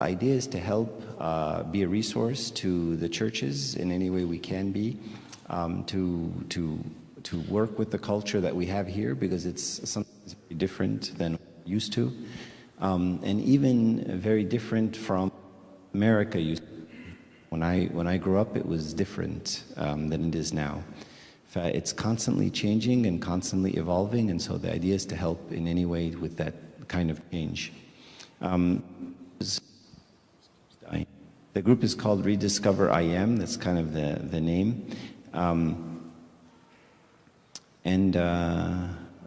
idea is to help be a resource to the churches in any way we can be, to work with the culture that we have here, because it's something that's very different than we're used to, and even very different from America used to. When I grew up, it was different than it is now. It's constantly changing and constantly evolving, and so the idea is to help in any way with that kind of change. The group is called Rediscover I Am. That's kind of the name.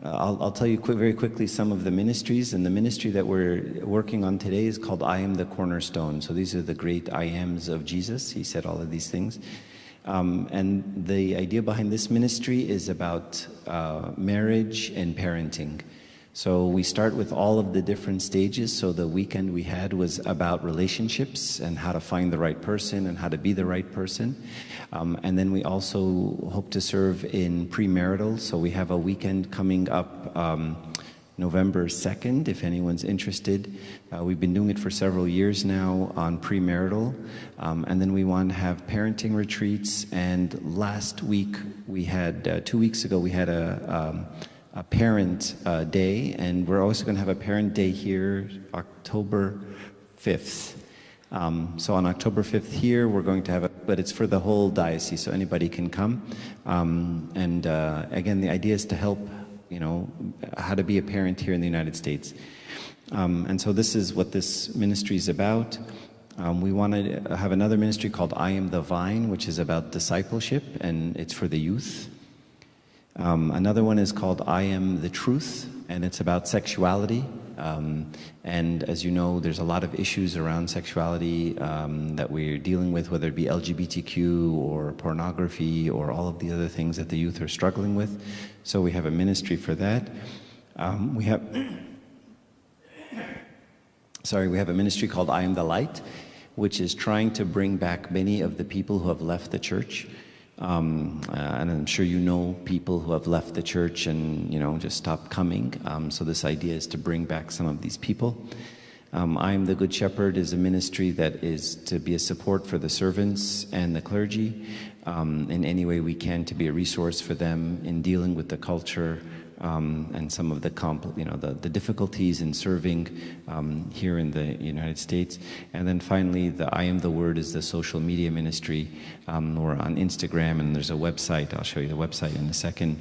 I'll tell you very quickly some of the ministries, and the ministry that we're working on today is called I Am the Cornerstone. So these are the great I Ams of Jesus. He said all of these things. And the idea behind this ministry is about marriage and parenting. So we start with all of the different stages. So the weekend we had was about relationships and how to find the right person and how to be the right person. And then we also hope to serve in premarital. So we have a weekend coming up November 2nd, if anyone's interested. We've been doing it for several years now on premarital. And then we want to have parenting retreats. And last week we had, 2 weeks ago, we had a parent day, and we're also going to have a parent day here October 5th. So on October 5th here, we're going to have but it's for the whole diocese, so anybody can come. Again, the idea is to help, how to be a parent here in the United States. And so this is what this ministry is about. We want to have another ministry called I Am the Vine, which is about discipleship, and it's for the youth. Another one is called I Am the Truth, and it's about sexuality. And as you know, there's a lot of issues around sexuality that we're dealing with, whether it be LGBTQ or pornography or all of the other things that the youth are struggling with. So we have a ministry for that. We have a ministry called I Am the Light, which is trying to bring back many of the people who have left the church. And I'm sure you know people who have left the church and just stopped coming. So this idea is to bring back some of these people. I Am the Good Shepherd is a ministry that is to be a support for the servants and the clergy in any way we can, to be a resource for them in dealing with the culture and some of the difficulties in serving here in the United States. And then finally, the I Am the Word is the social media ministry. We're on Instagram, and there's a website. I'll show you the website in a second.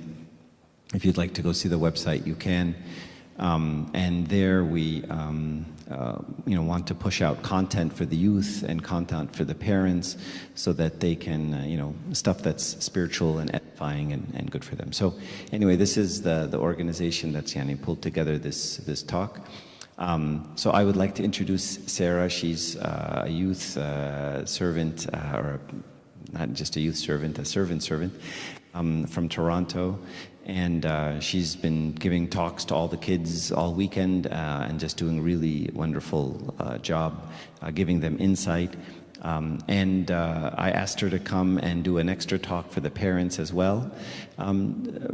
If you'd like to go see the website, you can. And there we want to push out content for the youth and content for the parents, so that they can, stuff that's spiritual and edifying and good for them. So anyway, this is the organization that's pulled together this talk. So I would like to introduce Sarah. She's a youth servant, or not just a youth servant, a servant from Toronto. And she's been giving talks to all the kids all weekend and just doing a really wonderful job giving them insight. I asked her to come and do an extra talk for the parents as well,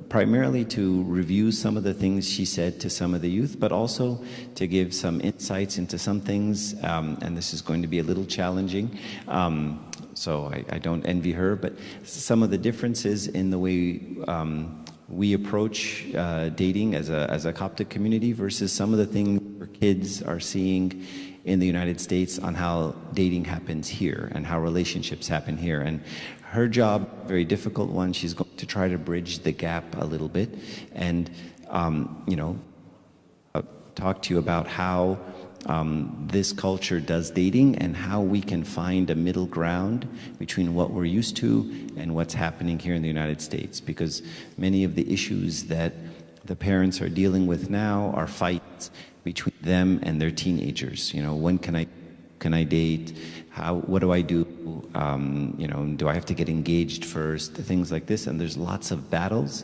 primarily to review some of the things she said to some of the youth, but also to give some insights into some things, and this is going to be a little challenging. So I don't envy her, but some of the differences in the way we approach dating as a Coptic community versus some of the things our kids are seeing in the United States on how dating happens here and how relationships happen here. And her job, very difficult one, she's going to try to bridge the gap a little bit and, talk to you about how this culture does dating and how we can find a middle ground between what we're used to and what's happening here in the United States. Because many of the issues that the parents are dealing with now are fights between them and their teenagers. When can I date? What do I do? Do I have to get engaged first? Things like this. And there's lots of battles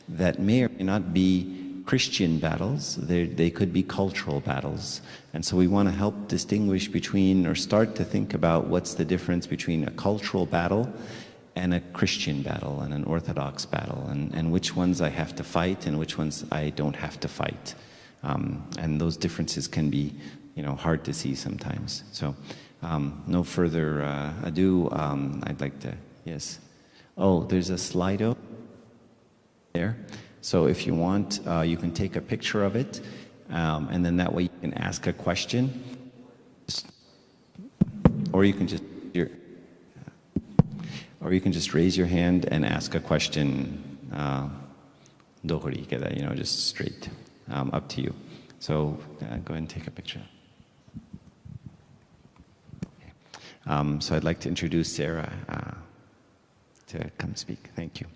that may or may not be Christian battles. They could be cultural battles. And so we want to help distinguish between, or start to think about, what's the difference between a cultural battle and a Christian battle and an Orthodox battle, and which ones I have to fight and which ones I don't have to fight. And those differences can be hard to see sometimes. So no further ado, I'd like to, yes. Oh, there's a Slido there. So if you want, you can take a picture of it, and then that way you can ask a question, or you can just raise your hand and ask a question. Just straight, up to you. So go ahead and take a picture. So I'd like to introduce Sarah to come speak. Thank you.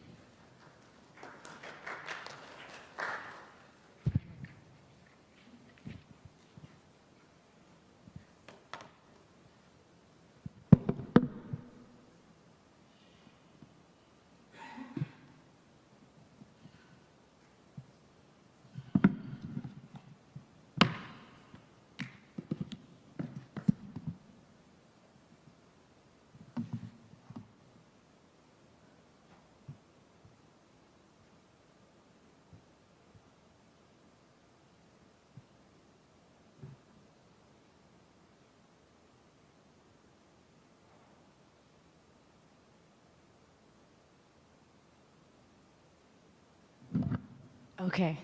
Okay.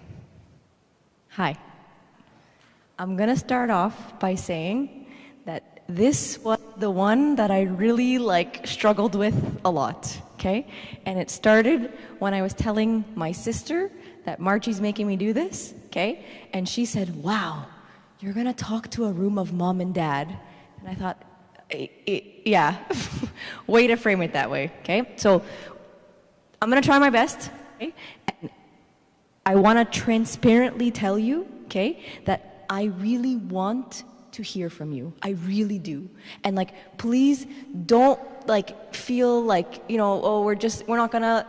Hi. I'm going to start off by saying that this was the one that I really struggled with a lot, okay? And it started when I was telling my sister that Marchie's making me do this, okay? And she said, "Wow, you're going to talk to a room of mom and dad." And I thought, yeah, way to frame it that way, okay? So I'm going to try my best, okay? And I want to transparently tell you, okay, that I really want to hear from you. I really do. And please don't feel oh, we're not gonna,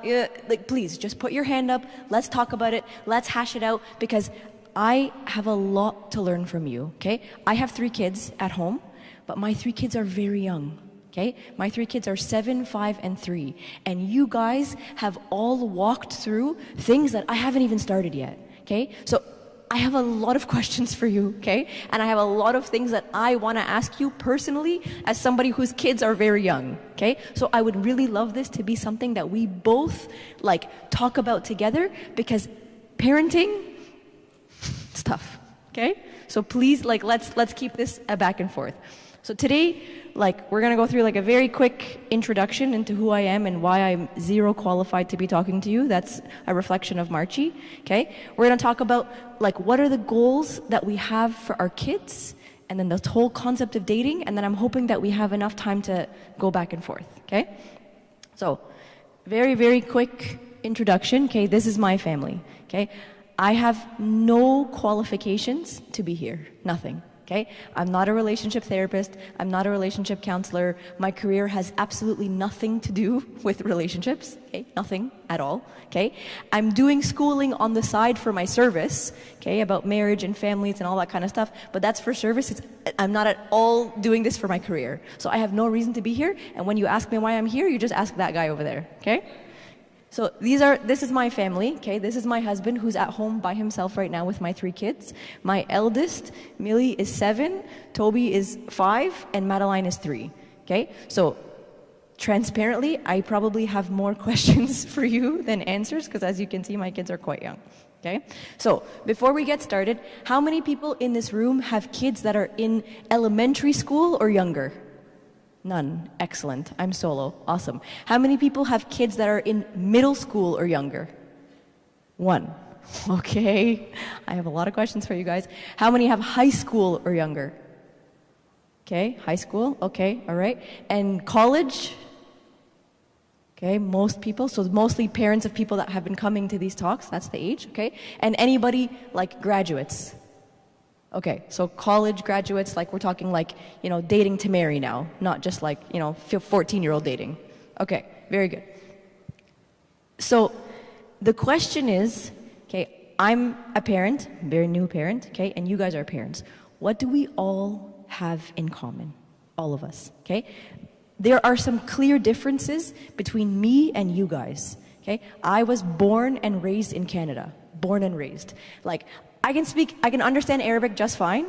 please just put your hand up. Let's talk about it. Let's hash it out, because I have a lot to learn from you, okay? I have 3 kids at home, but my 3 kids are very young. Okay? My 3 kids are 7, 5, and 3. And you guys have all walked through things that I haven't even started yet. Okay? So I have a lot of questions for you, okay? And I have a lot of things that I want to ask you personally as somebody whose kids are very young, okay? So I would really love this to be something that we both talk about together, because parenting, it's tough, okay? So please, let's keep this a back and forth. So today, we're going to go through a very quick introduction into who I am and why I'm zero qualified to be talking to you. That's a reflection of Marchie, okay? We're going to talk about what are the goals that we have for our kids, and then the whole concept of dating, and then I'm hoping that we have enough time to go back and forth, okay? So, very, very quick introduction, okay? This is my family, okay? I have no qualifications to be here, nothing. Okay? I'm not a relationship therapist. I'm not a relationship counselor. My career has absolutely nothing to do with relationships. Okay? Nothing at all. Okay? I'm doing schooling on the side for my service, okay, about marriage and families and all that kind of stuff, but that's for service. I'm not at all doing this for my career. So I have no reason to be here, and when you ask me why I'm here, you just ask that guy over there. Okay? So this is my family, okay? This is my husband, who's at home by himself right now with my 3 kids. My eldest, Millie, is 7, Toby is 5, and Madeline is 3, okay? So transparently, I probably have more questions for you than answers, because as you can see, my kids are quite young, okay? So before we get started, how many people in this room have kids that are in elementary school or younger? None. Excellent. I'm solo. Awesome. How many people have kids that are in middle school or younger? 1. Okay. I have a lot of questions for you guys. How many have high school or younger? Okay. High school. Okay. All right. And college? Okay. Most people. So mostly parents of people that have been coming to these talks. That's the age. Okay. And anybody graduates? Okay, so college graduates, we're talking dating to marry now, not just 14-year-old dating. Okay, very good. So the question is, okay, I'm a parent, very new parent, okay, and you guys are parents. What do we all have in common? All of us, okay? There are some clear differences between me and you guys, okay? I was born and raised in Canada, born and raised. I can understand Arabic just fine,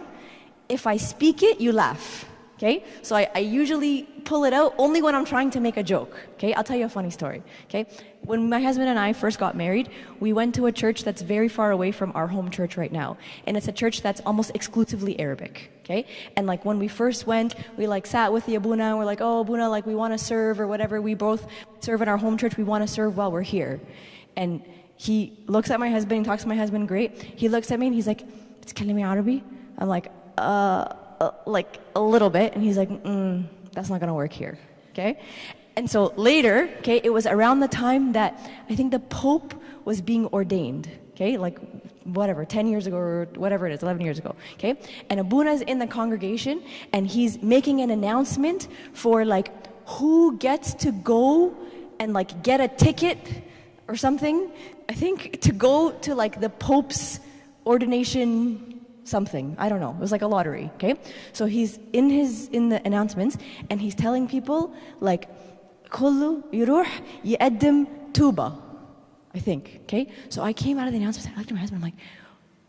if I speak it, you laugh. Okay? So I usually pull it out only when I'm trying to make a joke. Okay? I'll tell you a funny story. Okay? When my husband and I first got married, we went to a church that's very far away from our home church right now. And it's a church that's almost exclusively Arabic. Okay? And like when we first went, we like sat with the Abuna and we're like, oh, Abuna, like we want to serve or whatever. We both serve in our home church. We want to serve while we're here. And he looks at my husband and talks to my husband, great. He looks at me and he's like, "Tkalimi Arabi?" I'm like, like a little bit. And he's like, that's not going to work here. Okay? And so later, okay, it was around the time that I think the Pope was being ordained. Okay? Like whatever, 10 years ago or whatever it is, 11 years ago. Okay? And Abuna's in the congregation and he's making an announcement for like who gets to go and like get a ticket or something, I think, to go to like the Pope's ordination something. I don't know. It was like a lottery, okay? So he's in the announcements and he's telling people like كله يروح يقدم توبة, I think, okay? So I came out of the announcements, I looked at my husband, I'm like,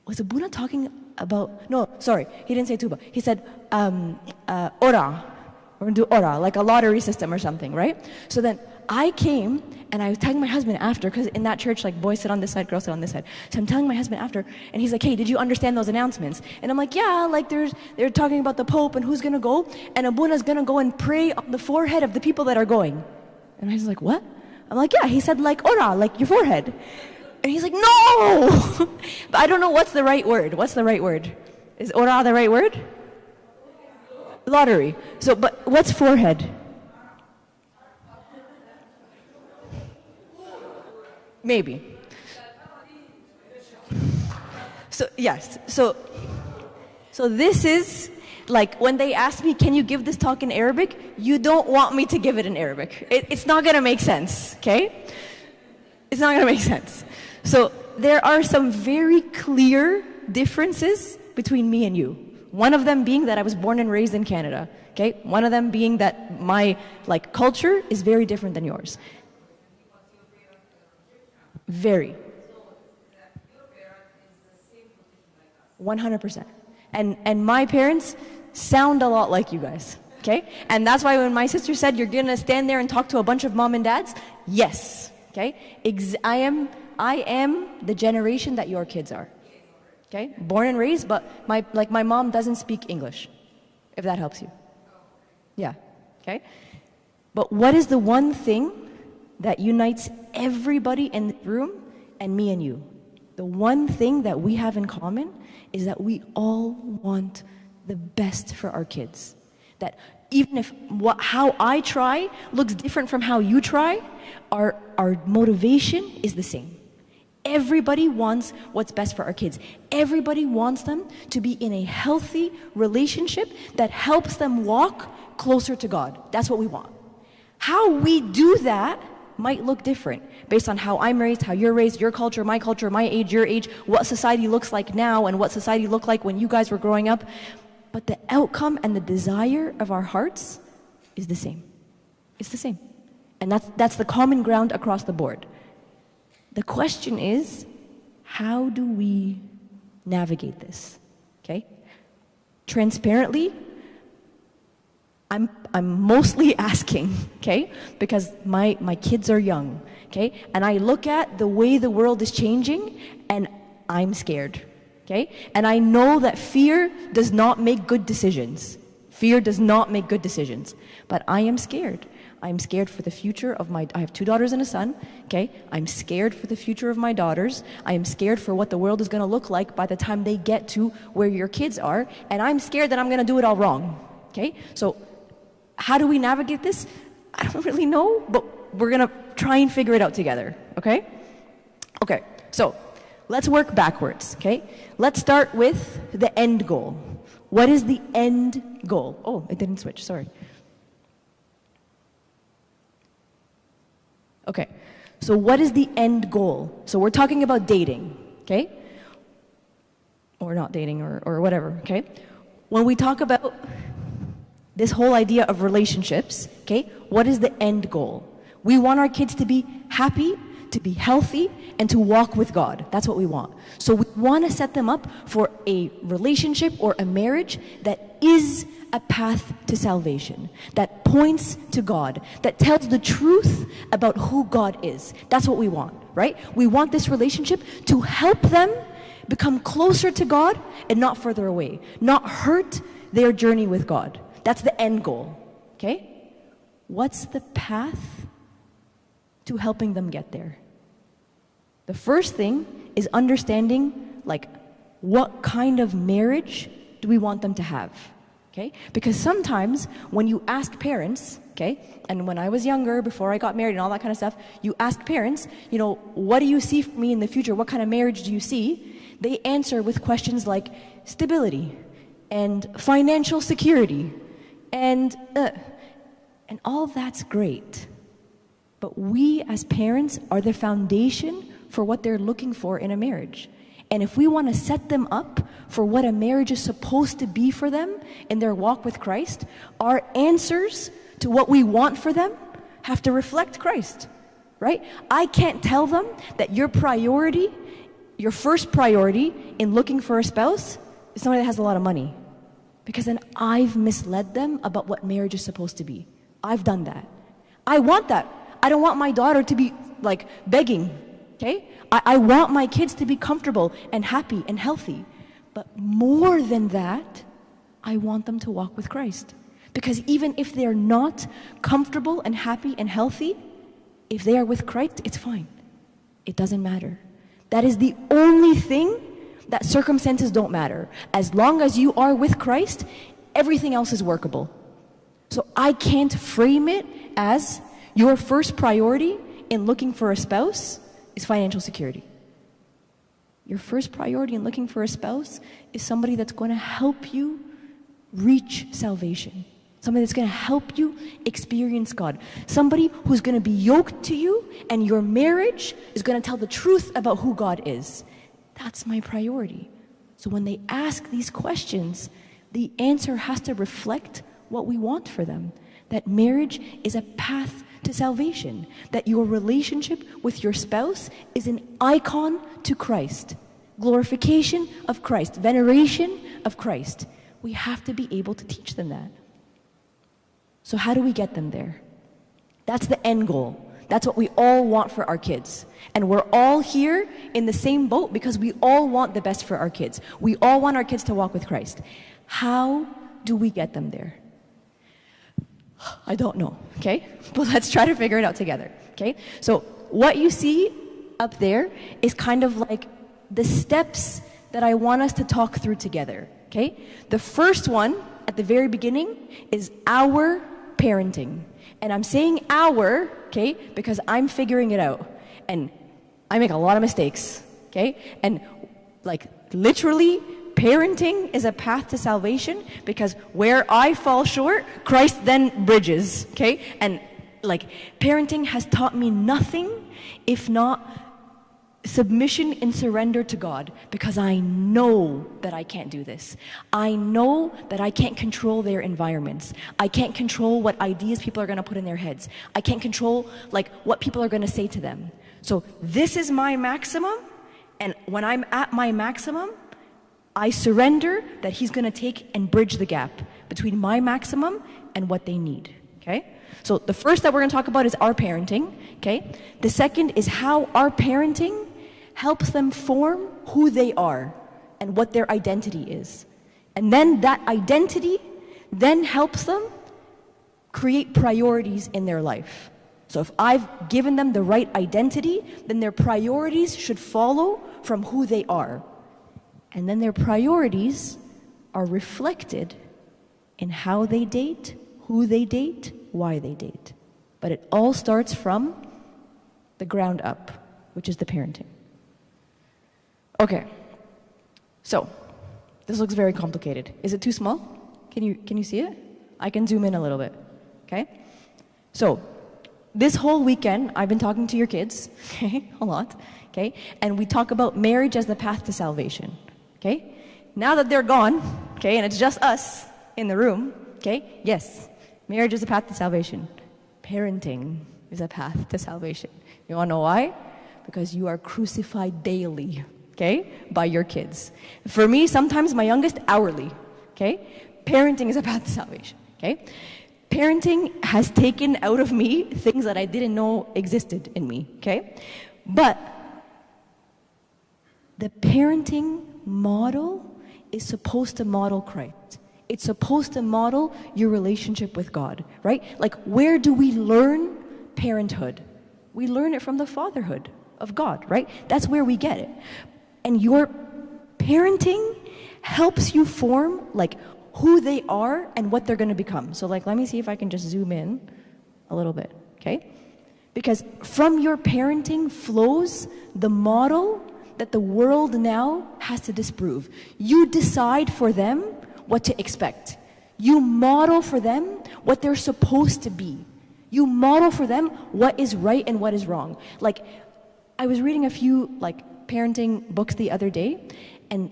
was Abuna talking about, no, sorry, he didn't say tuba. He said ora. We're gonna do ora, like a lottery system or something, right? So then I came and I was telling my husband after, because in that church, like boys sit on this side, girls sit on this side. So I'm telling my husband after, and he's like, hey, did you understand those announcements? And I'm like, yeah, like they're talking about the Pope and who's gonna go, and Abuna's gonna go and pray on the forehead of the people that are going. And I was like, what? I'm like, yeah, he said like ora, like your forehead. And he's like, no! But I don't know what's the right word. What's the right word? Is ora the right word? Lottery. So, but what's forehead? Maybe. So, yes. So this is like when they ask me, can you give this talk in Arabic? You don't want me to give it in Arabic. It's not going to make sense, okay? It's not going to make sense. So there are some very clear differences between me and you. One of them being that I was born and raised in Canada, okay? One of them being that my like culture is very different than yours. Very. 100%. And my parents sound a lot like you guys, okay? And that's why when my sister said you're gonna stand there and talk to a bunch of mom and dads, yes, okay? I am the generation that your kids are. Okay, born and raised, but my mom doesn't speak English, if that helps you. Yeah, okay? But what is the one thing that unites everybody in the room and me and you? The one thing that we have in common is that we all want the best for our kids. That even if how I try looks different from how you try, our motivation is the same. Everybody wants what's best for our kids. Everybody wants them to be in a healthy relationship that helps them walk closer to God. That's what we want. How we do that might look different based on how I'm raised, how you're raised, your culture, my age, your age, what society looks like now and what society looked like when you guys were growing up. But the outcome and the desire of our hearts is the same. It's the same. And that's the common ground across the board. The question is, how do we navigate this? Okay? Transparently, I'm mostly asking, okay? Because my kids are young, okay? And I look at the way the world is changing and I'm scared, okay? And I know that fear does not make good decisions. Fear does not make good decisions. But I am scared. I'm scared for the future of I have 2 daughters and a son, okay? I'm scared for the future of my daughters. I am scared for what the world is gonna look like by the time they get to where your kids are. And I'm scared that I'm gonna do it all wrong, okay? So how do we navigate this? I don't really know, but we're gonna try and figure it out together, okay? Okay, so let's work backwards, okay? Let's start with the end goal. What is the end goal? Oh, it didn't switch, sorry. Okay, so what is the end goal? So we're talking about dating, okay? Or not dating, or whatever, okay? When we talk about this whole idea of relationships, okay, what is the end goal? We want our kids to be happy, to be healthy, and to walk with God. That's what we want. So we want to set them up for a relationship or a marriage that is a path to salvation, that points to God, that tells the truth about who God is. That's what we want, right? We want this relationship to help them become closer to God and not further away, not hurt their journey with God. That's the end goal, okay? What's the path to helping them get there? The first thing is understanding, like, what kind of marriage do we want them to have? Okay? Because sometimes when you ask parents, okay, and when I was younger, before I got married and all that kind of stuff, you ask parents, you know, what do you see for me in the future? What kind of marriage do you see? They answer with questions like stability and financial security and all that's great. But we as parents are the foundation for what they're looking for in a marriage. And if we want to set them up for what a marriage is supposed to be for them in their walk with Christ, our answers to what we want for them have to reflect Christ, right? I can't tell them that your priority, your first priority in looking for a spouse is somebody that has a lot of money. Because then I've misled them about what marriage is supposed to be. I've done that. I want that. I don't want my daughter to be like begging, okay? I want my kids to be comfortable and happy and healthy. But more than that, I want them to walk with Christ. Because even if they're not comfortable and happy and healthy, if they are with Christ, it's fine. It doesn't matter. That is the only thing that circumstances don't matter. As long as you are with Christ, everything else is workable. So I can't frame it as your first priority in looking for a spouse is financial security. Your first priority in looking for a spouse is somebody that's going to help you reach salvation. Somebody that's going to help you experience God. Somebody who's going to be yoked to you, and your marriage is going to tell the truth about who God is. That's my priority. So when they ask these questions, the answer has to reflect what we want for them. That marriage is a path to salvation. That your relationship with your spouse is an icon to Christ. Glorification of Christ. Veneration of Christ. We have to be able to teach them that. So how do we get them there? That's the end goal. That's what we all want for our kids. And we're all here in the same boat because we all want the best for our kids. We all want our kids to walk with Christ. How do we get them there? I don't know, okay? But let's try to figure it out together, okay? So what you see up there is kind of like the steps that I want us to talk through together, okay? The first one at the very beginning is our parenting. And I'm saying our, okay, because I'm figuring it out. And I make a lot of mistakes, okay? And like literally, parenting is a path to salvation because where I fall short, Christ then bridges, okay? And like parenting has taught me nothing if not submission and surrender to God, because I know that I can't do this. I know that I can't control their environments. I can't control what ideas people are going to put in their heads. I can't control like what people are going to say to them. So this is my maximum, and when I'm at my maximum, I surrender that He's going to take and bridge the gap between my maximum and what they need, okay? So the first that we're going to talk about is our parenting, okay? The second is how our parenting helps them form who they are and what their identity is. And then that identity then helps them create priorities in their life. So if I've given them the right identity, then their priorities should follow from who they are. And then their priorities are reflected in how they date, who they date, why they date. But it all starts from the ground up, which is the parenting. Okay, so this looks very complicated. Is it too small? Can you see it? I can zoom in a little bit, okay? So this whole weekend, I've been talking to your kids, okay, a lot, okay? And we talk about marriage as the path to salvation, okay? Now that they're gone, okay, and it's just us in the room, okay? Yes, marriage is a path to salvation. Parenting is a path to salvation. You wanna know why? Because you are crucified daily, okay, by your kids. For me, sometimes my youngest, hourly, okay? Parenting is a path to salvation, okay? Parenting has taken out of me things that I didn't know existed in me, okay? But the parenting model is supposed to model Christ. It's supposed to model your relationship with God, right? Like, where do we learn parenthood? We learn it from the fatherhood of God, right? That's where we get it. And your parenting helps you form, like, who they are and what they're going to become. So, like, let me see if I can just zoom in a little bit, okay? Because from your parenting flows the model that the world now has to disprove. You decide for them what to expect. You model for them what they're supposed to be. You model for them what is right and what is wrong. Like, I was reading a few, like, parenting books the other day, and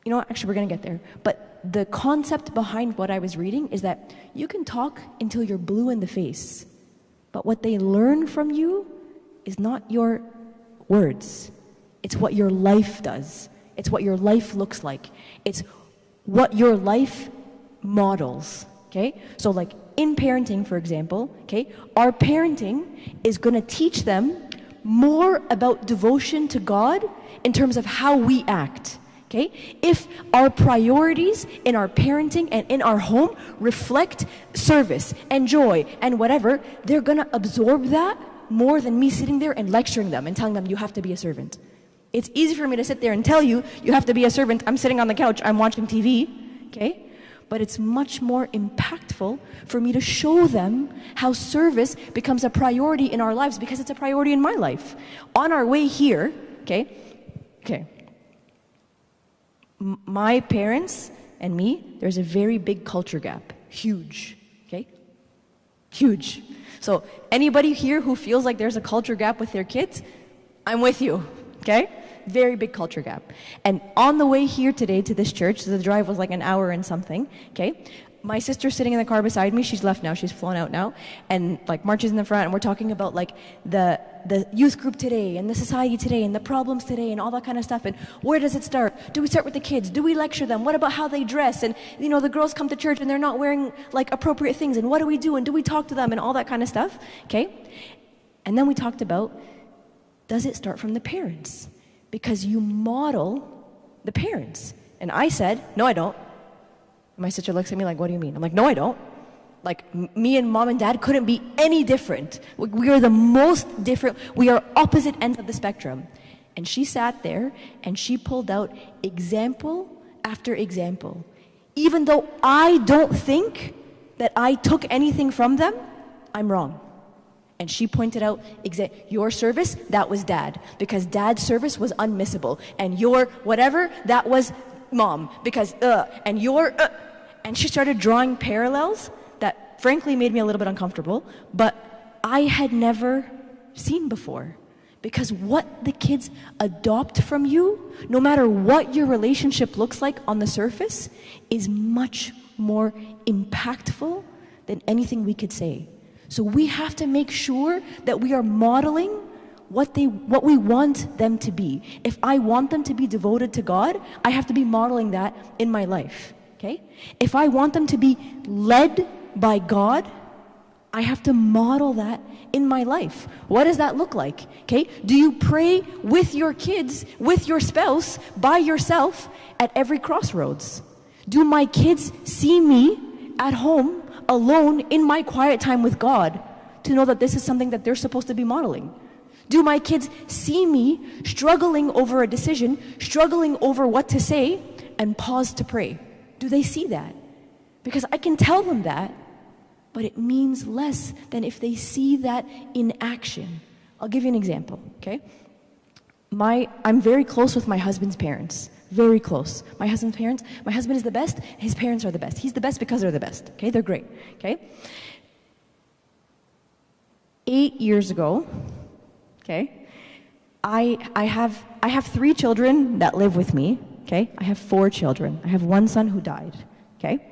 you know what, actually we're gonna get there, but the concept behind what I was reading is that you can talk until you're blue in the face, but what they learn from you is not your words. It's what your life does. It's what your life looks like. It's what your life models, okay? So, like, in parenting, for example, okay, our parenting is gonna teach them more about devotion to God in terms of how we act. Okay? If our priorities in our parenting and in our home reflect service and joy and whatever, they're gonna absorb that more than me sitting there and lecturing them and telling them you have to be a servant. It's easy for me to sit there and tell you you have to be a servant. I'm sitting on the couch, I'm watching TV, okay? But it's much more impactful for me to show them how service becomes a priority in our lives, because it's a priority in my life. On our way here, okay? My parents and me, there's a very big culture gap. Huge, okay? Huge. So anybody here who feels like there's a culture gap with their kids, I'm with you, okay? Very big culture gap. And on the way here today to this church, the drive was like an hour and something, okay? My sister's sitting in the car beside me. She's left now. She's flown out now. And, like, March is in the front, and we're talking about, like, the youth group today and the society today and the problems today and all that kind of stuff. And where does it start? Do we start with the kids? Do we lecture them? What about how they dress? And, you know, the girls come to church and they're not wearing, like, appropriate things. And what do we do? And do we talk to them? And all that kind of stuff, okay? And then we talked about, does it start from the parents? Because you model the parents. And I said, no, I don't. My sister looks at me like, what do you mean? I'm like, no, I don't. Like, me and mom and dad couldn't be any different. We are the most different. We are opposite ends of the spectrum. And she sat there and she pulled out example after example. Even though I don't think that I took anything from them, I'm wrong. And she pointed out, your service, that was dad, because dad's service was unmissable. And your whatever, that was mom, because and your and she started drawing parallels that frankly made me a little bit uncomfortable, but I had never seen before. Because what the kids adopt from you, no matter what your relationship looks like on the surface, is much more impactful than anything we could say. So we have to make sure that we are modeling what we want them to be. If I want them to be devoted to God, I have to be modeling that in my life, okay? If I want them to be led by God, I have to model that in my life. What does that look like, okay? Do you pray with your kids, with your spouse, by yourself at every crossroads? Do my kids see me at home, alone, in my quiet time with God, to know that this is something that they're supposed to be modeling? Do my kids see me struggling over a decision, struggling over what to say, and pause to pray? Do they see that? Because I can tell them that, but it means less than if they see that in action. I'll give you an example, okay? I'm very close with my husband's parents. Very close. My husband's parents, my husband is the best, his parents are the best. He's the best because they're the best, okay? They're great, okay? 8 years ago, okay, I have 3 children that live with me, okay? I have 4 children. I have 1 son who died, okay?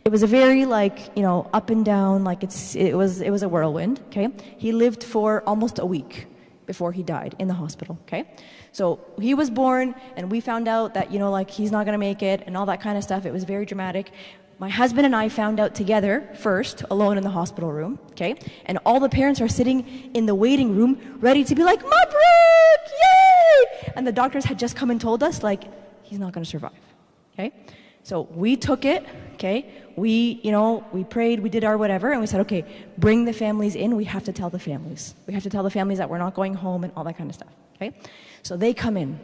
It was a very, like, you know, up and down, like it was a whirlwind, okay? He lived for almost a week. before he died in the hospital, okay? So he was born and we found out that, you know, like he's not gonna make it and all that kind of stuff. It was very dramatic. My husband and I found out together first, alone in the hospital room, okay? And all the parents are sitting in the waiting room ready to be like, Mabruk, yay! And the doctors had just come and told us, like, he's not gonna survive, okay? So we took it, okay? We, you know, we prayed, we did our whatever, and we said, okay, bring the families in. We have to tell the families. We have to tell the families that we're not going home and all that kind of stuff, okay? So they come in,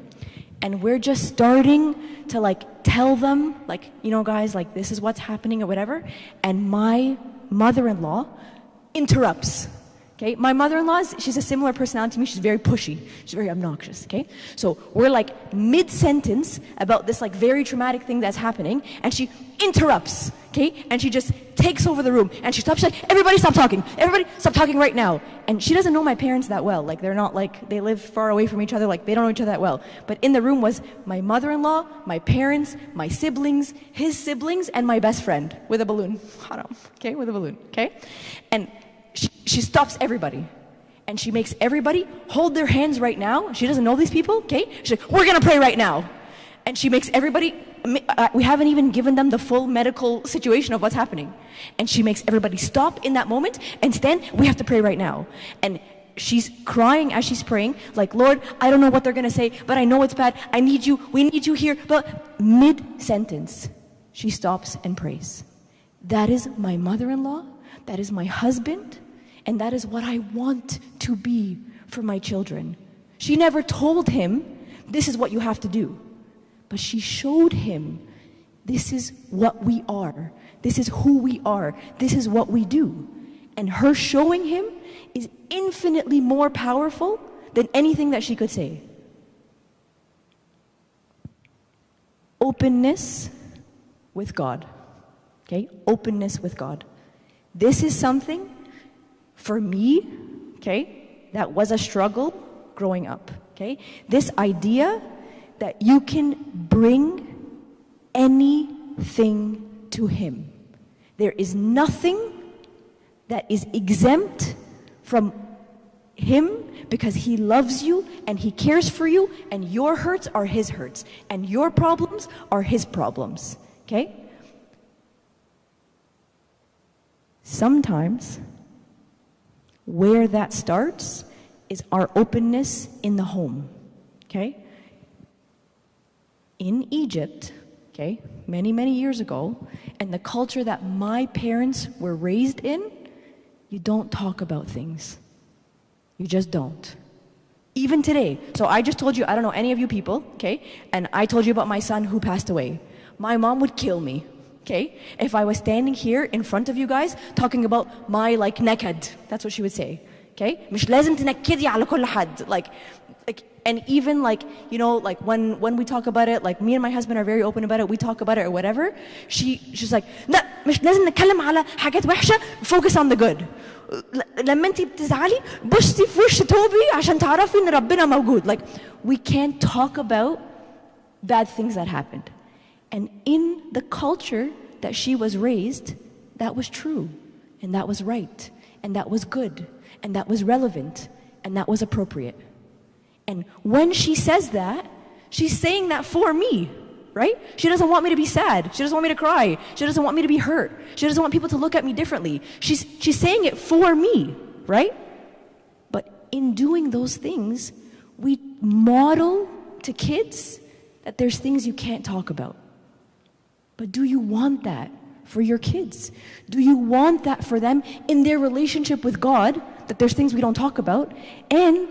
and we're just starting to like tell them, like, you know, guys, like this is what's happening or whatever. And my mother-in-law interrupts. Okay, my mother-in-law, she's a similar personality to me. She's very pushy. She's very obnoxious, okay? So we're like mid-sentence about this like very traumatic thing that's happening, and she interrupts, okay? And she just takes over the room, and she stops, she's like, everybody stop talking. Everybody stop talking right now. And she doesn't know my parents that well. Like, they're not like, they live far away from each other. Like, they don't know each other that well. But in the room was my mother-in-law, my parents, my siblings, his siblings, and my best friend with a balloon. Haram, okay? With a balloon, okay? And she stops everybody, and she makes everybody hold their hands right now. She doesn't know these people, okay? She's like, we're gonna pray right now. And she makes everybody, we haven't even given them the full medical situation of what's happening. And she makes everybody stop in that moment and stand, we have to pray right now. And she's crying as she's praying, like, Lord, I don't know what they're gonna say, but I know it's bad. I need you, we need you here. But mid-sentence, she stops and prays. That is my mother-in-law, that is my husband, and that is what I want to be for my children. She never told him, this is what you have to do. But she showed him, this is what we are. This is who we are. This is what we do. And her showing him is infinitely more powerful than anything that she could say. Openness with God. Okay? Openness with God. This is something for me, okay, that was a struggle growing up, okay? This idea that you can bring anything to him. There is nothing that is exempt from him because he loves you and he cares for you, and your hurts are his hurts and your problems are his problems, okay? Sometimes where that starts is our openness in the home, okay? In Egypt, okay, many, many years ago, and the culture that my parents were raised in, you don't talk about things. You just don't. Even today. So I just told you, I don't know any of you people, okay? And I told you about my son who passed away. My mom would kill me, okay? If I was standing here in front of you guys talking about my like naked, that's what she would say, okay? مش لازم تنكدي على كل حد. Like, and even like, you know, like when we talk about it, like me and my husband are very open about it, we talk about it or whatever, she's like, لا مش لازم نتكلم على حاجات وحشة, focus on the good. لما انتي بتزعلي بصي في وش توبي عشان تعرفي ان ربنا موجود. Like, we can't talk about bad things that happened. And in the culture that she was raised, that was true, and that was right, and that was good, and that was relevant, and that was appropriate. And when she says that, she's saying that for me, right? She doesn't want me to be sad. She doesn't want me to cry. She doesn't want me to be hurt. She doesn't want people to look at me differently. She's saying it for me, right? But in doing those things, we model to kids that there's things you can't talk about. But do you want that for your kids? Do you want that for them in their relationship with God, that there's things we don't talk about, and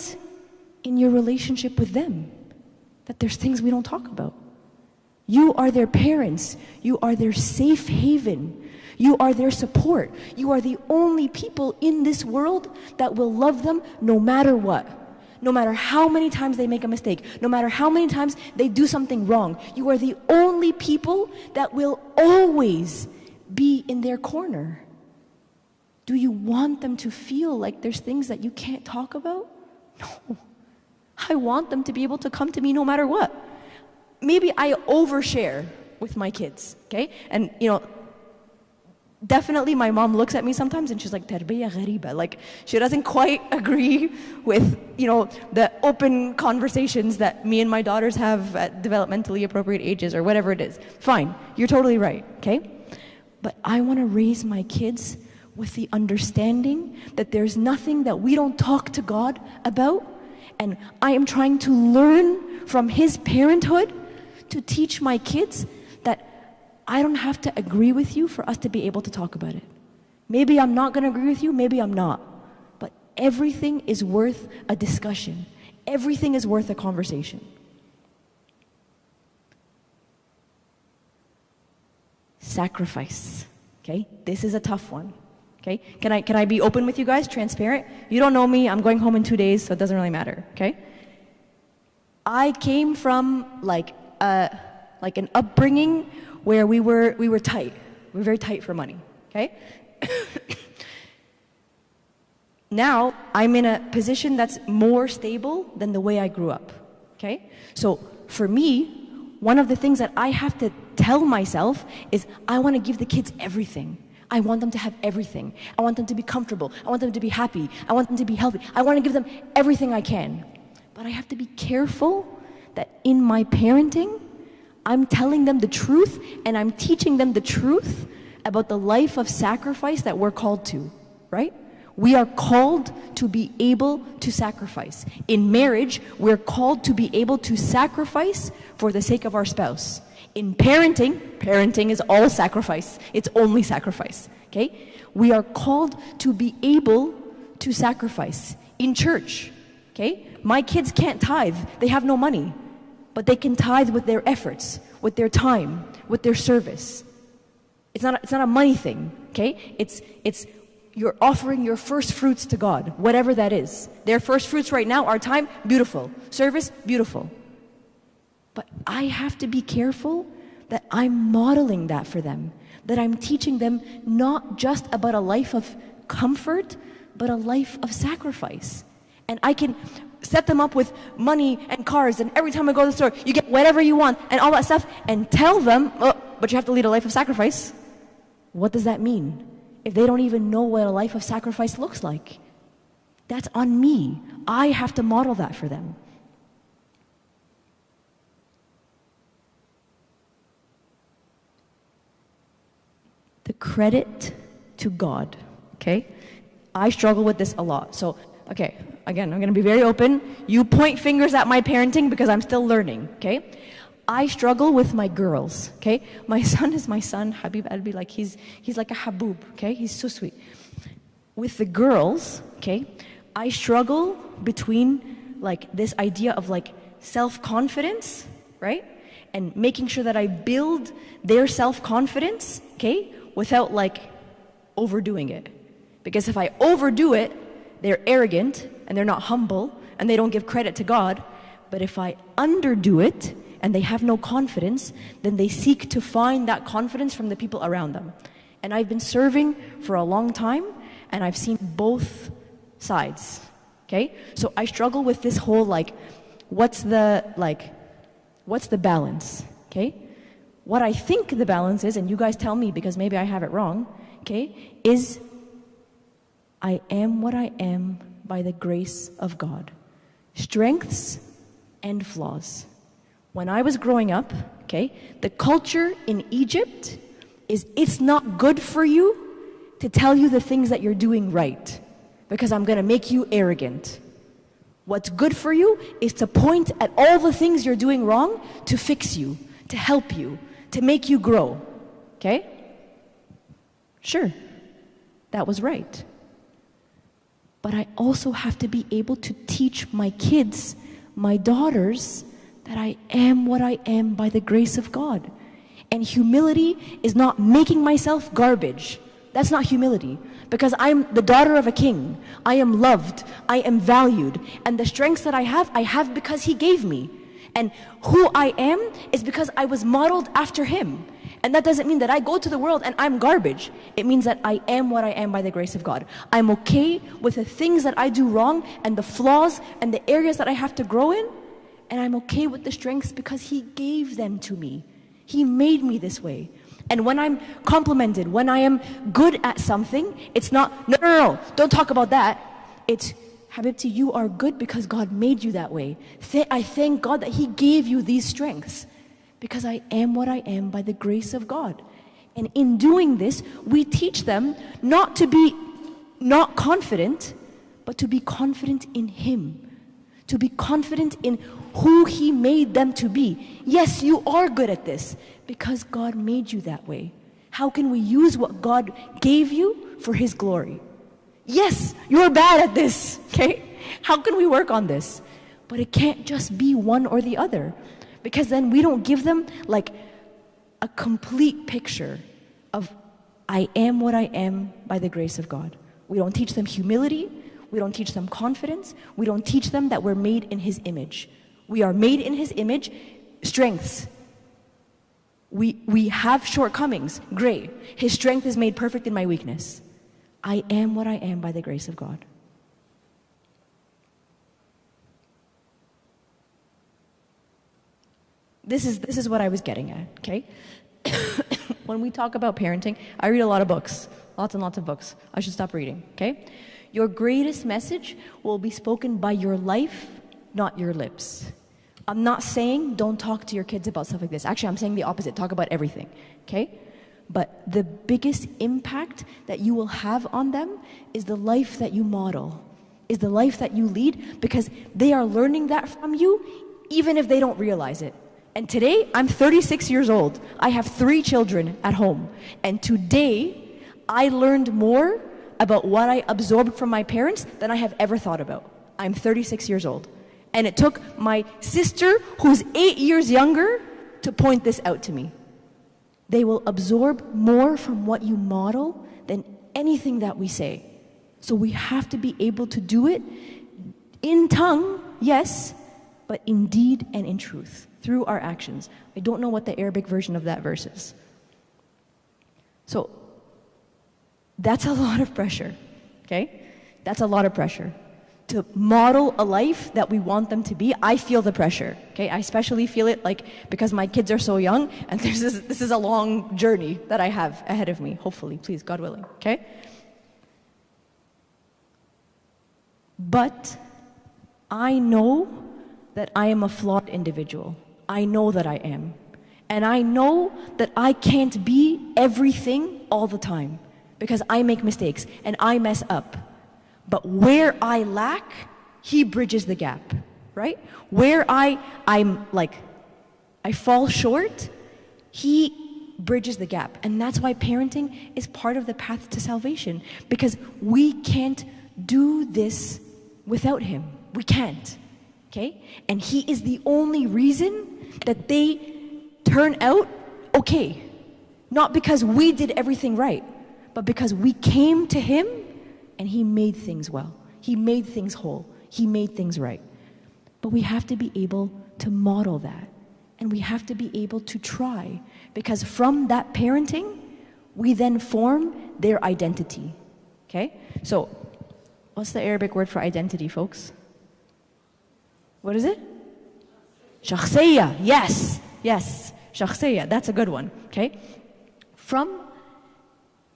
in your relationship with them, that there's things we don't talk about? You are their parents. You are their safe haven. You are their support. You are the only people in this world that will love them no matter what. No matter how many times they make a mistake, no matter how many times they do something wrong, you are the only people that will always be in their corner. Do you want them to feel like there's things that you can't talk about? No. I want them to be able to come to me no matter what. Maybe I overshare with my kids, okay? And, you know, definitely my mom looks at me sometimes and she's like, "Tarbiya ghariba." Like, she doesn't quite agree with, the open conversations that me and my daughters have at developmentally appropriate ages or whatever it is. Fine, you're totally right, okay? But I want to raise my kids with the understanding that there's nothing that we don't talk to God about, and I am trying to learn from His parenthood to teach my kids that I don't have to agree with you for us to be able to talk about it. Maybe I'm not going to agree with you, maybe I'm not. But everything is worth a discussion. Everything is worth a conversation. Sacrifice, okay? This is a tough one, okay? Can I be open with you guys, transparent? You don't know me, I'm going home in 2 days, so it doesn't really matter, okay? I came from like an upbringing where we were tight. We were very tight for money, okay? Now, I'm in a position that's more stable than the way I grew up, okay? So for me, one of the things that I have to tell myself is I want to give the kids everything. I want them to have everything. I want them to be comfortable. I want them to be happy. I want them to be healthy. I want to give them everything I can. But I have to be careful that in my parenting, I'm telling them the truth and I'm teaching them the truth about the life of sacrifice that we're called to, right? We are called to be able to sacrifice. In marriage, we're called to be able to sacrifice for the sake of our spouse. In parenting is all sacrifice. It's only sacrifice, okay? We are called to be able to sacrifice. In church, okay? My kids can't tithe. They have no money. But they can tithe with their efforts, with their time, with their service. It's not a money thing, okay? It's you're offering your first fruits to God, whatever that is. Their first fruits right now are time, beautiful. Service, beautiful. But I have to be careful that I'm modeling that for them, that I'm teaching them not just about a life of comfort, but a life of sacrifice. And I can set them up with money and cars, and every time I go to the store, you get whatever you want and all that stuff, and tell them, oh, but you have to lead a life of sacrifice. What does that mean? If they don't even know what a life of sacrifice looks like, that's on me. I have to model that for them. The credit to God, okay? I struggle with this a lot. So, okay, again, I'm going to be very open. You point fingers at my parenting because I'm still learning, okay? I struggle with my girls, okay? My son is my son, Habib Albi, like he's like a haboob, okay? He's so sweet. With the girls, okay, I struggle between like this idea of like self-confidence, right? And making sure that I build their self-confidence, okay, without like overdoing it. Because if I overdo it, they're arrogant and they're not humble and they don't give credit to God. But if I underdo it and they have no confidence, then they seek to find that confidence from the people around them. And I've been serving for a long time and I've seen both sides, okay? So I struggle with this whole like, what's the balance, okay? What I think the balance is, and you guys tell me because maybe I have it wrong, okay, is I am what I am by the grace of God. Strengths and flaws. When I was growing up, okay, the culture in Egypt is it's not good for you to tell you the things that you're doing right because I'm going to make you arrogant. What's good for you is to point at all the things you're doing wrong to fix you, to help you, to make you grow. Okay? Sure, that was right. But I also have to be able to teach my kids, my daughters, that I am what I am by the grace of God. And humility is not making myself garbage. That's not humility. Because I'm the daughter of a king. I am loved. I am valued. And the strengths that I have because he gave me. And who I am is because I was modeled after him. And that doesn't mean that I go to the world and I'm garbage. It means that I am what I am by the grace of God. I'm okay with the things that I do wrong and the flaws and the areas that I have to grow in. And I'm okay with the strengths because he gave them to me. He made me this way. And when I'm complimented, when I am good at something, it's not, no, don't talk about that. It's, Habibti, you are good because God made you that way. I thank God that He gave you these strengths because I am what I am by the grace of God. And in doing this, we teach them not to be not confident, but to be confident in Him, to be confident in who He made them to be. Yes, you are good at this because God made you that way. How can we use what God gave you for His glory? Yes, you're bad at this, okay? How can we work on this? But it can't just be one or the other, because then we don't give them like a complete picture of I am what I am by the grace of God. We don't teach them humility. We don't teach them confidence. We don't teach them that we're made in His image. We are made in His image. Strengths. We have shortcomings. Great. His strength is made perfect in my weakness. I am what I am by the grace of God. This is what I was getting at, okay? When we talk about parenting, I read a lot of books, lots and lots of books. I should stop reading, okay? Your greatest message will be spoken by your life, not your lips. I'm not saying don't talk to your kids about stuff like this. Actually, I'm saying the opposite. Talk about everything, okay? But the biggest impact that you will have on them is the life that you model, is the life that you lead, because they are learning that from you even if they don't realize it. And today, I'm 36 years old. I have 3 children at home. And today, I learned more about what I absorbed from my parents than I have ever thought about. I'm 36 years old. And it took my sister, who's 8 years younger, to point this out to me. They will absorb more from what you model than anything that we say. So we have to be able to do it in tongue, yes, but in deed and in truth, through our actions. I don't know what the Arabic version of that verse is. So that's a lot of pressure, okay? That's a lot of pressure. To model a life that we want them to be, I feel the pressure, okay? I especially feel it like because my kids are so young, and this is a long journey that I have ahead of me, hopefully, please, God willing, okay? But I know that I am a flawed individual. I know that I am. And I know that I can't be everything all the time because I make mistakes and I mess up. But where I lack, He bridges the gap, right? Where I fall short, He bridges the gap. And that's why parenting is part of the path to salvation, because we can't do this without Him. We can't, okay? And He is the only reason that they turn out okay. Not because we did everything right, but because we came to Him and He made things well. He made things whole. He made things right. But we have to be able to model that. And we have to be able to try. Because from that parenting, we then form their identity. Okay? So, what's the Arabic word for identity, folks? What is it? Shakhsiyya. Yes. Yes. Shakhsiyya. That's a good one. Okay? From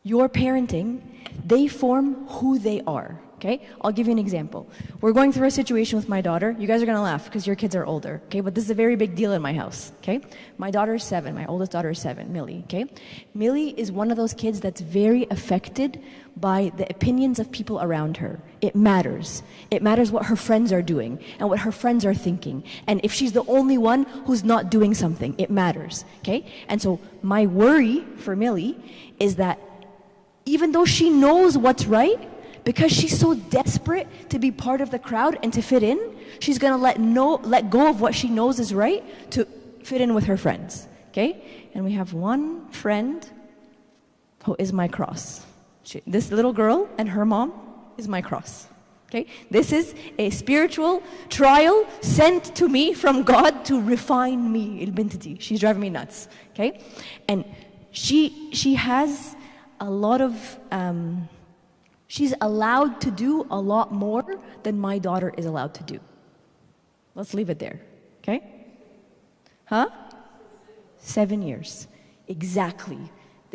your parenting, they form who they are, okay? I'll give you an example. We're going through a situation with my daughter. You guys are gonna laugh because your kids are older, okay? But this is a very big deal in my house, okay? My daughter is 7, my oldest daughter is 7, Millie, okay? Millie is one of those kids that's very affected by the opinions of people around her. It matters. It matters what her friends are doing and what her friends are thinking. And if she's the only one who's not doing something, it matters, okay? And so my worry for Millie is that even though she knows what's right, because she's so desperate to be part of the crowd and to fit in, she's gonna let go of what she knows is right to fit in with her friends, okay? And we have one friend who is my cross. This little girl and her mom is my cross, okay? This is a spiritual trial sent to me from God to refine me, il-bintati. She's driving me nuts, okay? And she has a lot of, she's allowed to do a lot more than my daughter is allowed to do. Let's leave it there, okay? Huh? 7 years. Exactly.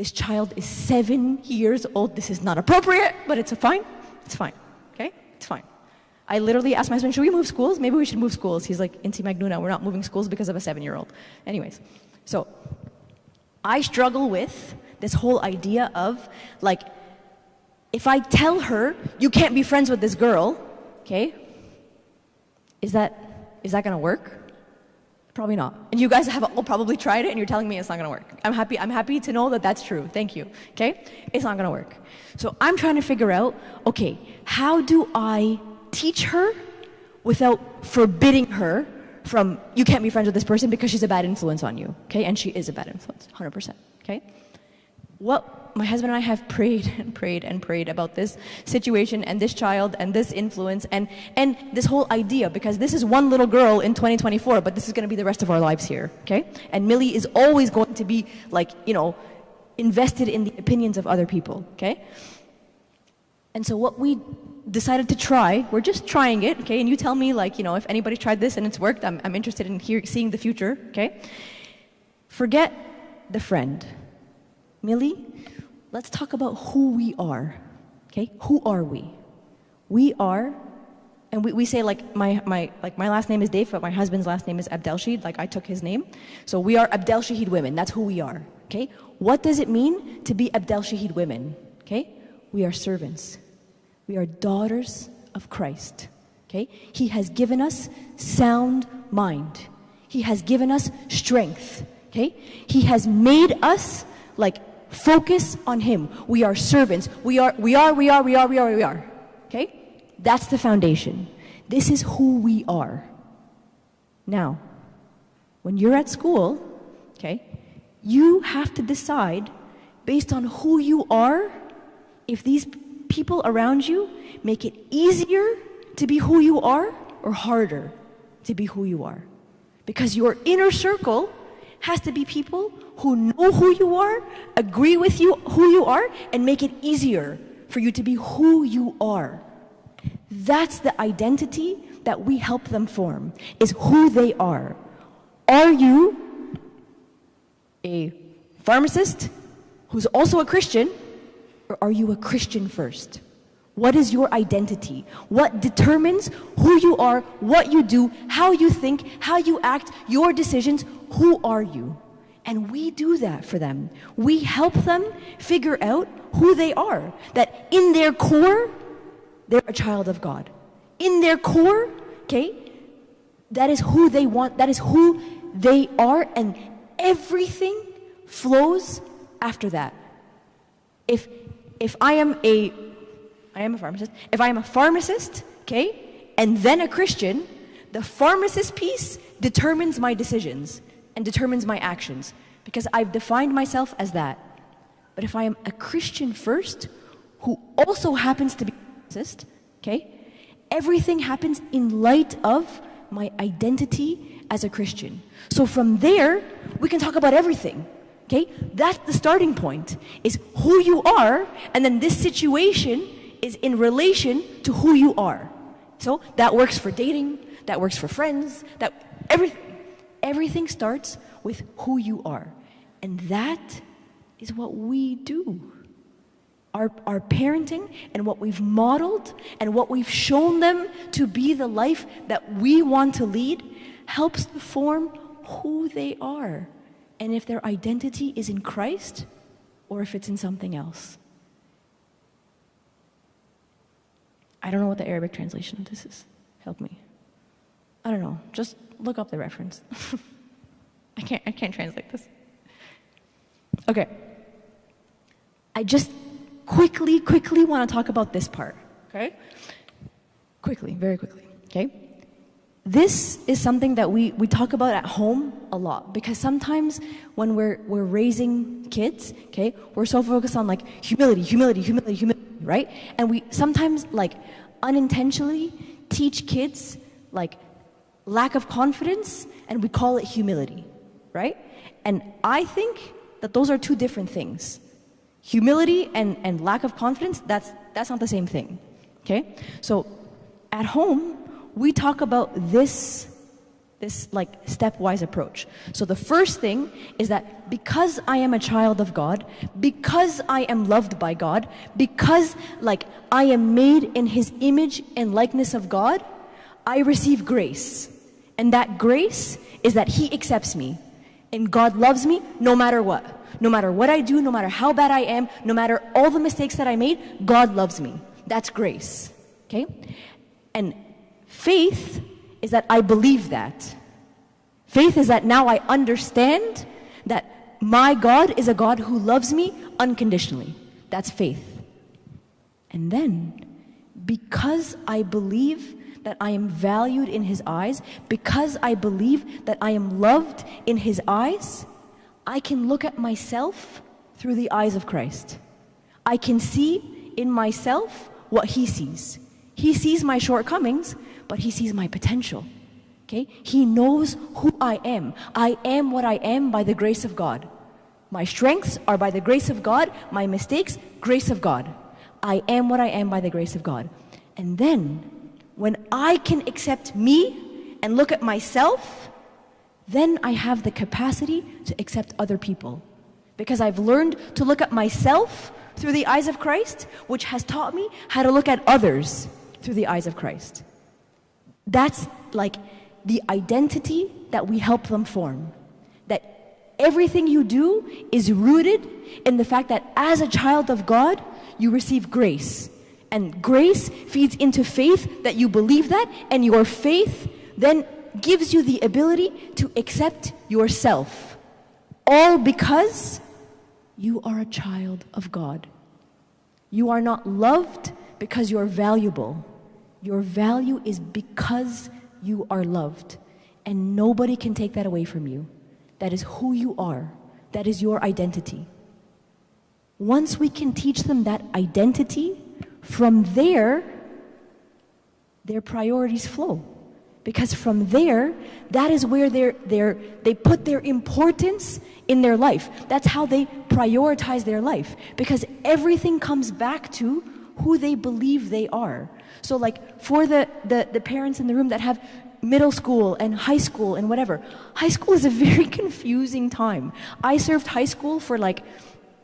This child is 7 years old. This is not appropriate, but it's fine. It's fine, okay? It's fine. I literally asked my husband, should we move schools? Maybe we should move schools. He's like, Inti Magnuna, we're not moving schools because of a 7-year-old. Anyways, so I struggle with this whole idea of, like, if I tell her, you can't be friends with this girl, okay, is that gonna work? Probably not. And you guys have all probably tried it and you're telling me it's not gonna work. I'm happy to know that that's true. Thank you, okay? It's not gonna work. So I'm trying to figure out, okay, how do I teach her without forbidding her from, you can't be friends with this person because she's a bad influence on you, okay? And she is a bad influence, 100%, okay? My husband and I have prayed and prayed and prayed about this situation and this child and this influence and this whole idea, because this is one little girl in 2024, but this is going to be the rest of our lives here, okay? And Millie is always going to be, like, you know, invested in the opinions of other people, okay? And so what we decided to try, we're just trying it, okay? And you tell me, like, you know, if anybody tried this and it's worked, I'm interested in seeing the future, okay? Forget the friend. Millie, let's talk about who we are, okay? Who are we? We are, and we say, like, my last name is Dief, but my husband's last name is Abdelshid, like I took his name. So we are Abdelshahid women, that's who we are, okay? What does it mean to be Abdelshahid women, okay? We are servants. We are daughters of Christ, okay? He has given us sound mind. He has given us strength, okay? He has made us, like, focus on Him. We are servants. We are, okay? That's the foundation. This is who we are. Now, when you're at school, okay, you have to decide, based on who you are, if these people around you make it easier to be who you are or harder to be who you are. Because your inner circle has to be people who know who you are, agree with you who you are, and make it easier for you to be who you are. That's the identity that we help them form, is who they are. Are you a pharmacist who's also a Christian, or are you a Christian first? What is your identity? What determines who you are, what you do, how you think, how you act, your decisions? Who are you? And we do that for them. We help them figure out who they are. That in their core, they're a child of God. In their core, okay, that is who they want, that is who they are, and everything flows after that. If I am a pharmacist. If I am a pharmacist, okay, and then a Christian, the pharmacist piece determines my decisions and determines my actions, because I've defined myself as that. But if I am a Christian first, who also happens to be a pharmacist, okay, everything happens in light of my identity as a Christian. So from there, we can talk about everything. Okay? That's the starting point, is who you are, and then this situation is in relation to who you are. So that works for dating, that works for friends, that everything starts with who you are. And that is what we do. Our parenting and what we've modeled and what we've shown them to be the life that we want to lead helps to form who they are. And if their identity is in Christ or if it's in something else. I don't know what the Arabic translation of this is. Help me. I don't know. Just look up the reference. I can't translate this. Okay. I just quickly want to talk about this part. Okay? Quickly, very quickly. Okay? This is something that we talk about at home a lot, because sometimes when we're raising kids, okay, we're so focused on, like, humility, right? And we sometimes, like, unintentionally teach kids, like, lack of confidence, and we call it humility, right? And I think that those are two different things. Humility and lack of confidence, that's not the same thing, okay? So at home, we talk about this this like stepwise approach. So the first thing is that because I am a child of God, because I am loved by God, because like I am made in his image and likeness of God, I receive grace. And that grace is that he accepts me. And God loves me no matter what. No matter what I do, no matter how bad I am, no matter all the mistakes that I made, God loves me. That's grace. Okay? And faith is that I believe that. Faith is that now I understand that my God is a God who loves me unconditionally. That's faith. And then, because I believe that I am valued in his eyes, because I believe that I am loved in his eyes, I can look at myself through the eyes of Christ. I can see in myself what he sees. He sees my shortcomings, but he sees my potential. Okay? He knows who I am. I am what I am by the grace of God. My strengths are by the grace of God. My mistakes, grace of God. I am what I am by the grace of God. And then, when I can accept me and look at myself, then I have the capacity to accept other people. Because I've learned to look at myself through the eyes of Christ, which has taught me how to look at others through the eyes of Christ. That's like the identity that we help them form. That everything you do is rooted in the fact that as a child of God, you receive grace. And grace feeds into faith that you believe that, and your faith then gives you the ability to accept yourself. All because you are a child of God. You are not loved because you're valuable. Your value is because you are loved. And nobody can take that away from you. That is who you are. That is your identity. Once we can teach them that identity, from there, their priorities flow. Because from there, that is where they put their importance in their life. That's how they prioritize their life. Because everything comes back to who they believe they are. So like for the parents in the room that have middle school and high school and whatever, high school is a very confusing time. I served high school for like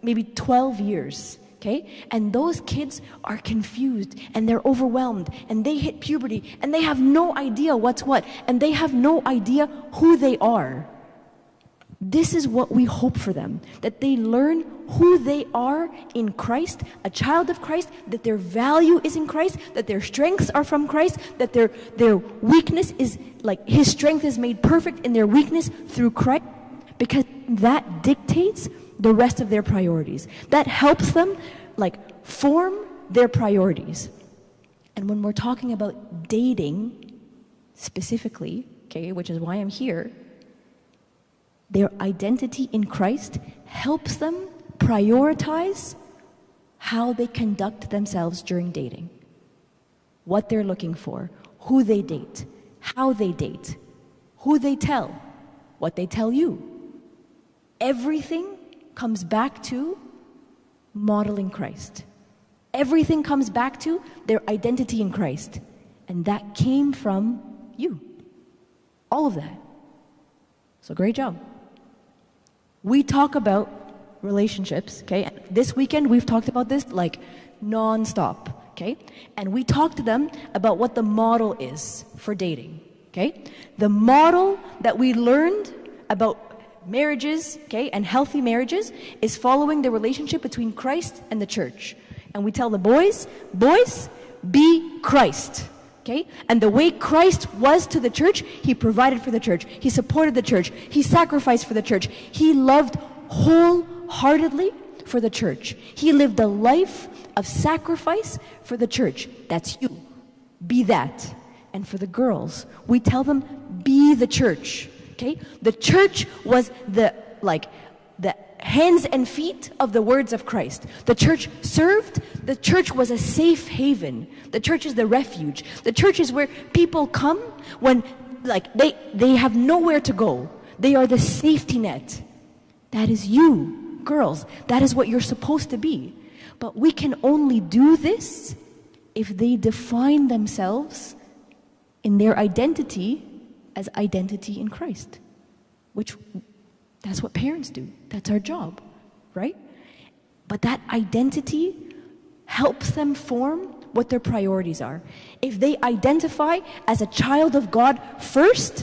maybe 12 years. Okay? And those kids are confused and they're overwhelmed and they hit puberty and they have no idea what's what and they have no idea who they are. This is what we hope for them, that they learn who they are in Christ, a child of Christ, that their value is in Christ, that their strengths are from Christ, that their weakness is like his strength is made perfect in their weakness through Christ, because that dictates the rest of their priorities. That helps them like form their priorities. And when we're talking about dating specifically, okay, which is why I'm here, their identity in Christ helps them prioritize how they conduct themselves during dating. What they're looking for, who they date, how they date, who they tell, what they tell you. Everything comes back to modeling Christ. Everything comes back to their identity in Christ. And that came from you. All of that. So great job. We talk about relationships, okay? This weekend we've talked about this like non-stop, okay? And we talked to them about what the model is for dating, okay? The model that we learned about marriages, okay, and healthy marriages is following the relationship between Christ and the church. And we tell the boys, be Christ, okay? And the way Christ was to the church, he provided for the church. He supported the church. He sacrificed for the church. He loved wholeheartedly for the church. He lived a life of sacrifice for the church. That's you. Be that. And for the girls, we tell them, be the church. Okay? The church was the hands and feet of the words of Christ. The church served. The church was a safe haven. The church is the refuge. The church is where people come when they have nowhere to go. They are the safety net. That is you, girls. That is what you're supposed to be. But we can only do this if they define themselves in their identity as identity in Christ, which that's what parents do. That's our job, right? But that identity helps them form what their priorities are. If they identify as a child of God first,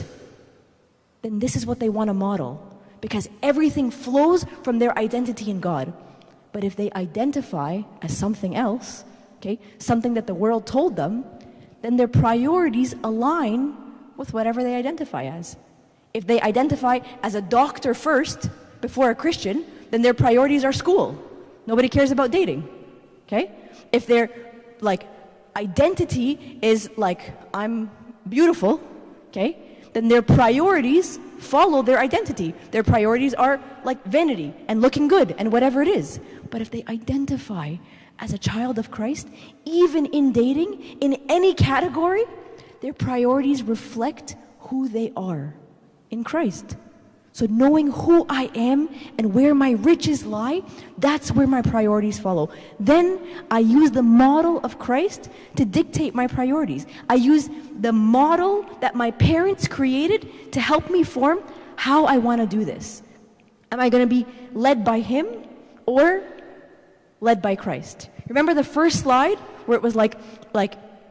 then this is what they want to model, because everything flows from their identity in God. But if they identify as something else, okay, something that the world told them, then their priorities align with whatever they identify as. If they identify as a doctor first before a Christian, then their priorities are school. Nobody cares about dating, okay? If their identity is I'm beautiful, okay, then their priorities follow their identity. Their priorities are vanity and looking good and whatever it is. But if they identify as a child of Christ, even in dating, in any category, their priorities reflect who they are in Christ. So knowing who I am and where my riches lie, that's where my priorities follow. Then I use the model of Christ to dictate my priorities. I use the model that my parents created to help me form how I want to do this. Am I going to be led by him or led by Christ? Remember the first slide where it was like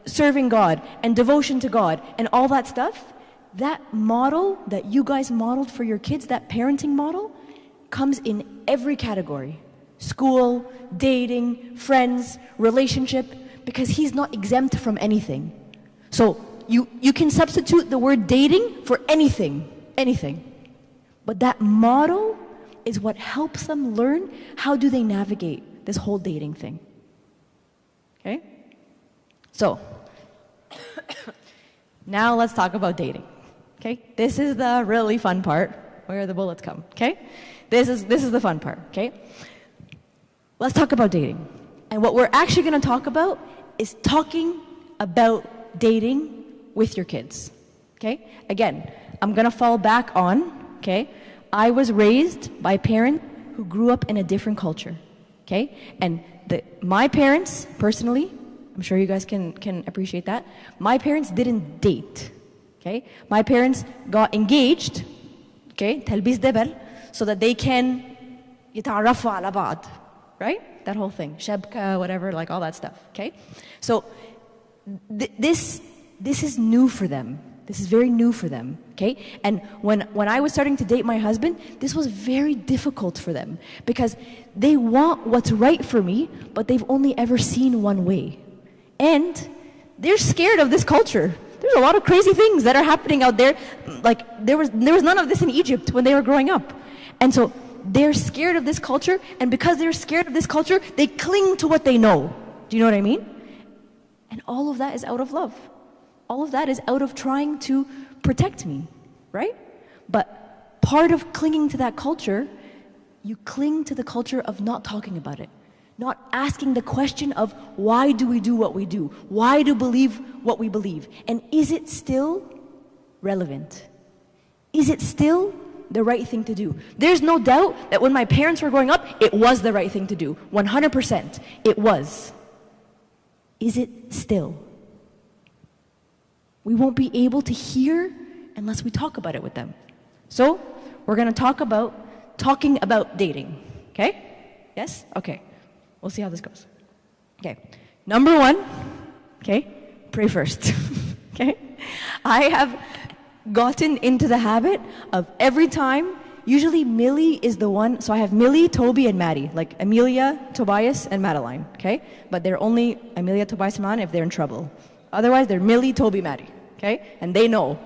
serving God and devotion to God and all that stuff? That model that you guys modeled for your kids, that parenting model, comes in every category. School, dating, friends, relationship, because he's not exempt from anything. So you can substitute the word dating for anything. But that model is what helps them learn how do they navigate this whole dating thing. Okay? So, now let's talk about dating. Okay? This is the really fun part, where the bullets come. Okay? This is the fun part. Okay? Let's talk about dating. And what we're actually going to talk about is talking about dating with your kids. Okay? Again, I'm going to fall back on, okay? I was raised by parents who grew up in a different culture. Okay? And my parents, personally, I'm sure you guys can appreciate that. My parents didn't date. Okay? My parents got engaged, okay, تلبيس دبل, so that they can يتعرفوا على بعض, right? That whole thing, شبكة, whatever, all that stuff, okay? So this is new for them. This is very new for them, okay? And when I was starting to date my husband, this was very difficult for them because they want what's right for me, but they've only ever seen one way. And they're scared of this culture. There's a lot of crazy things that are happening out there. There was none of this in Egypt when they were growing up. And so they're scared of this culture, and because they're scared of this culture, they cling to what they know. Do you know what I mean? And all of that is out of love. All of that is out of trying to protect me, right? But part of clinging to that culture, you cling to the culture of not talking about it. Not asking the question of why do we do what we do? Why do we believe what we believe? And is it still relevant? Is it still the right thing to do? There's no doubt that when my parents were growing up, it was the right thing to do. 100%. It was. Is it still? We won't be able to hear unless we talk about it with them. So, we're going to talk about talking about dating. Okay? Yes? Okay. We'll see how this goes. Okay. Number one, okay, pray first. Okay? I have gotten into the habit of every time, usually Millie is the one, so I have Millie, Toby, and Maddie, like Amelia, Tobias, and Madeline, okay? But they're only Amelia, Tobias, and Madeline if they're in trouble. Otherwise, they're Millie, Toby, Maddie, okay? And they know.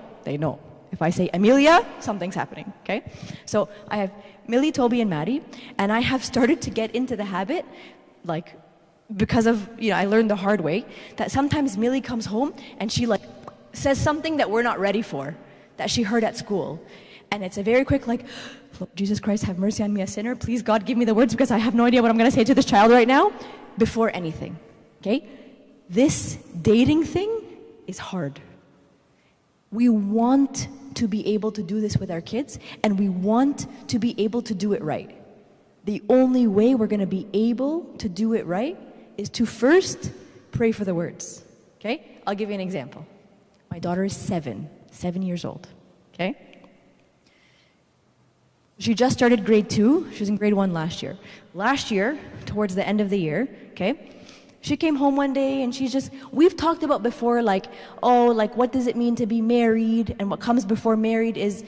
If I say Amelia, something's happening, okay? So I have Millie, Toby, and Maddie, and I have started to get into the habit, because of, I learned the hard way, that sometimes Millie comes home and she says something that we're not ready for, that she heard at school. And it's a very quick Lord Jesus Christ, have mercy on me, a sinner. Please, God, give me the words because I have no idea what I'm going to say to this child right now, before anything, okay? This dating thing is hard. We want to be able to do this with our kids, and we want to be able to do it right. The only way we're going to be able to do it right is to first pray for the words. Okay? I'll give you an example. My daughter is 7 years old. okay? She just started grade 2. She was in grade 1 last year. Last year, towards the end of the year, okay, she came home one day and we've talked about before, like, oh, like, what does it mean to be married? And what comes before married is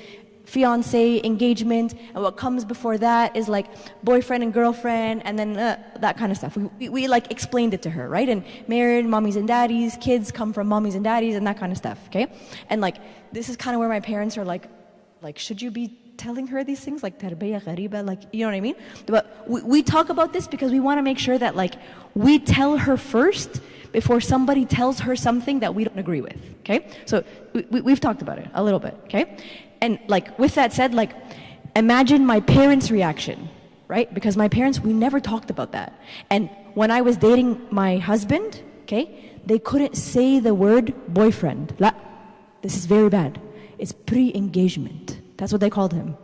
fiance, engagement, and what comes before that is like boyfriend and girlfriend, and then that kind of stuff. We like explained it to her, right? And married, mommies and daddies, kids come from mommies and daddies, and that kind of stuff, okay? And like, this is kind of where my parents are like, should you be telling her these things, like tarbiyya ghariba, like, you know what I mean? But we talk about this because we want to make sure that like we tell her first before somebody tells her something that we don't agree with, okay? So we've talked about it a little bit, okay? And like, with that said, like, imagine my parents' reaction, right? Because my parents, we never talked about that. And when I was dating my husband, okay, they couldn't say the word boyfriend. La, this is very bad. It's pre-engagement. That's what they called him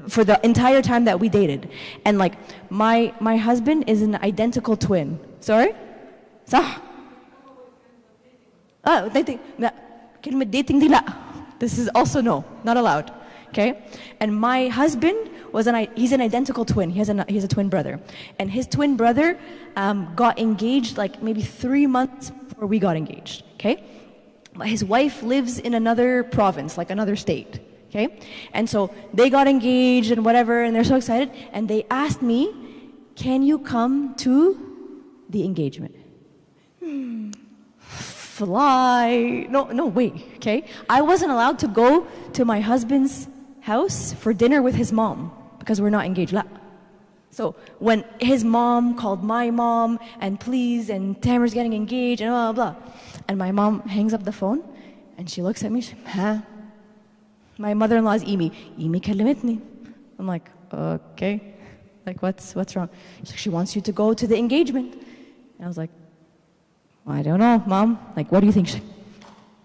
for the entire time that we dated. And like, my husband is an identical twin. Sorry? صح. كلمة dating دي لا. This is also no, not allowed. Okay? And my husband he's an identical twin. He has a twin brother. And his twin brother got engaged like maybe 3 months before we got engaged. Okay? But his wife lives in another province, like another state. Okay? And so they got engaged and whatever, and they're so excited. And they asked me, can you come to the engagement? Fly. No way, okay? I wasn't allowed to go to my husband's house for dinner with his mom because we're not engaged. La. So when his mom called my mom and please, and Tamer's getting engaged and blah, blah, blah. And my mom hangs up the phone and she looks at me, huh? My mother-in-law is Imi. Imi كلمتني. I'm like, okay. Like, what's wrong? She's like, she wants you to go to the engagement. And I was like, I don't know, Mom. Like, what do you think? She's like,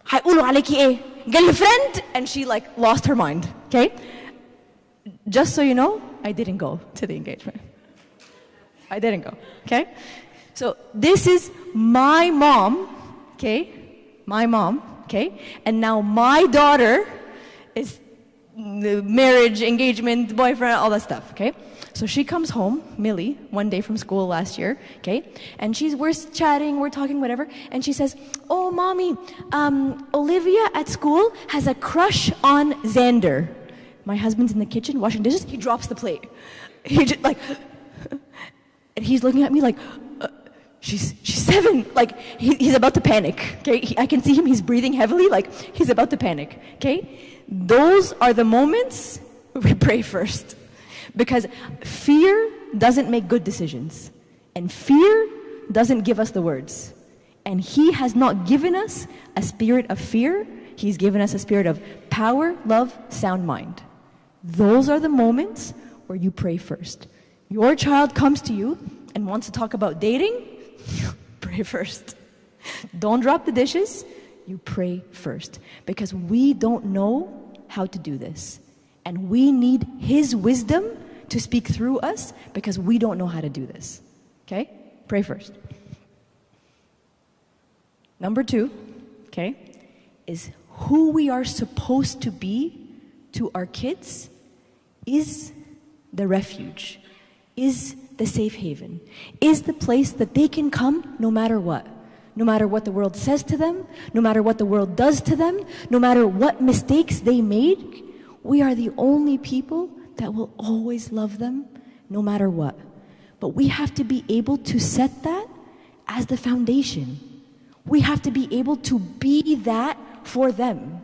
هيقولوا عليكي ايه؟ girlfriend? And she like lost her mind, okay? Just so you know, I didn't go to the engagement. I didn't go, okay? So this is my mom, okay? My mom, okay? And now my daughter is the marriage, engagement, boyfriend, all that stuff, okay? So she comes home, Millie, one day from school last year, okay? And we're chatting, we're talking, whatever, and she says, oh, Mommy, Olivia at school has a crush on Xander. My husband's in the kitchen washing dishes, he drops the plate. He just like, and he's looking at me like, she's 7, like he's about to panic, okay? I can see him, he's breathing heavily, like he's about to panic, okay? Those are the moments we pray first. Because fear doesn't make good decisions. And fear doesn't give us the words. And He has not given us a spirit of fear. He's given us a spirit of power, love, sound mind. Those are the moments where you pray first. Your child comes to you and wants to talk about dating, pray first. Don't drop the dishes, you pray first. Because we don't know how to do this. And we need His wisdom to speak through us because we don't know how to do this. Okay? Pray first. Number 2, okay, is who we are supposed to be to our kids is the refuge, is the safe haven, is the place that they can come no matter what. No matter what the world says to them, no matter what the world does to them, no matter what mistakes they made, we are the only people that will always love them no matter what. But we have to be able to set that as the foundation. We have to be able to be that for them.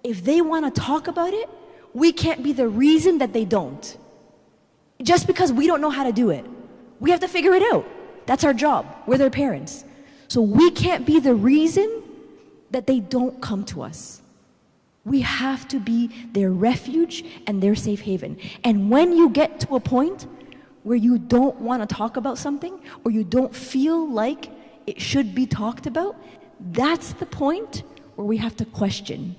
If they want to talk about it, we can't be the reason that they don't. Just because we don't know how to do it. We have to figure it out. That's our job. We're their parents. So we can't be the reason that they don't come to us. We have to be their refuge and their safe haven. And when you get to a point where you don't want to talk about something or you don't feel like it should be talked about, that's the point where we have to question,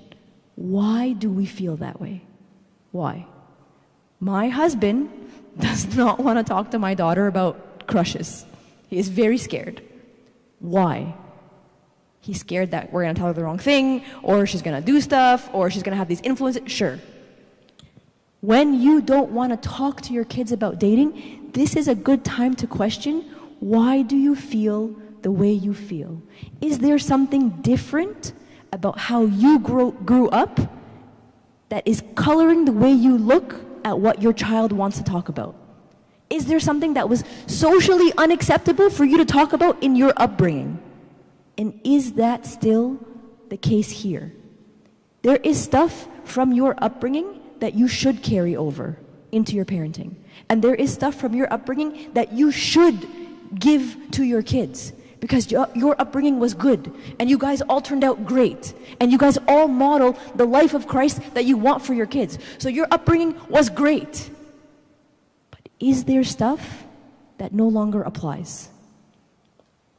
why do we feel that way? Why? My husband does not want to talk to my daughter about crushes. He is very scared. Why? He's scared that we're going to tell her the wrong thing, or she's going to do stuff, or she's going to have these influences. Sure. When you don't want to talk to your kids about dating, this is a good time to question, why do you feel the way you feel? Is there something different about how you grew up that is coloring the way you look at what your child wants to talk about? Is there something that was socially unacceptable for you to talk about in your upbringing? And is that still the case here? There is stuff from your upbringing that you should carry over into your parenting. And there is stuff from your upbringing that you should give to your kids, because your upbringing was good, and you guys all turned out great, and you guys all model the life of Christ that you want for your kids. So your upbringing was great. But is there stuff that no longer applies?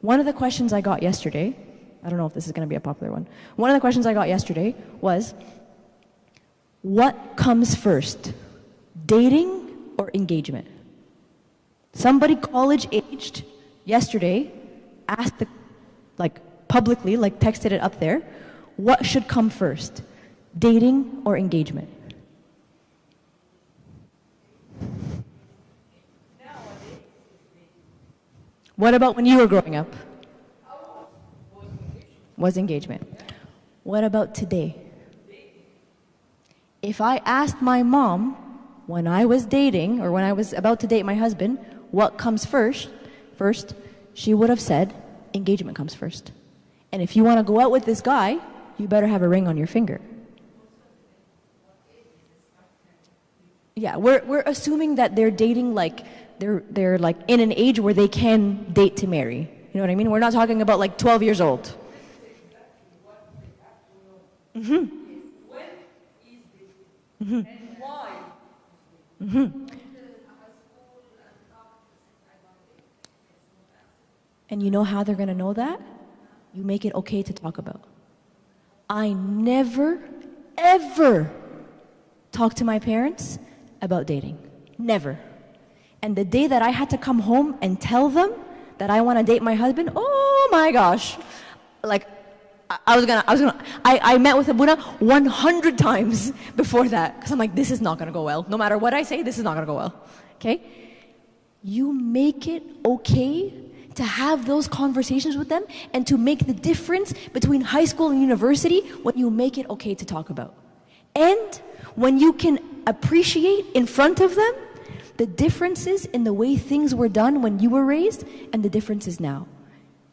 One of the questions I got yesterday, I don't know if this is going to be a popular one. One of the questions I got yesterday was, what comes first, dating or engagement? Somebody college-aged yesterday asked publicly, texted it up there, what should come first, dating or engagement? What about when you were growing up? Was engagement. What about today? If I asked my mom when I was dating or when I was about to date my husband, what comes first, she would have said, engagement comes first. And if you want to go out with this guy, you better have a ring on your finger. Yeah, we're assuming that they're dating they're like in an age where they can date to marry. You know what I mean? We're not talking about 12 years old. Mm-hmm. Mm-hmm. And why? Mm-hmm. And you know how they're going to know that? You make it okay to talk about. I never, ever talk to my parents about dating. Never. And the day that I had to come home and tell them that I want to date my husband, oh my gosh. I met with Abuna 100 times before that, because I'm like, this is not going to go well. No matter what I say, this is not going to go well. Okay? You make it okay to have those conversations with them and to make the difference between high school and university when you make it okay to talk about. And when you can appreciate in front of them the differences in the way things were done when you were raised and the differences now.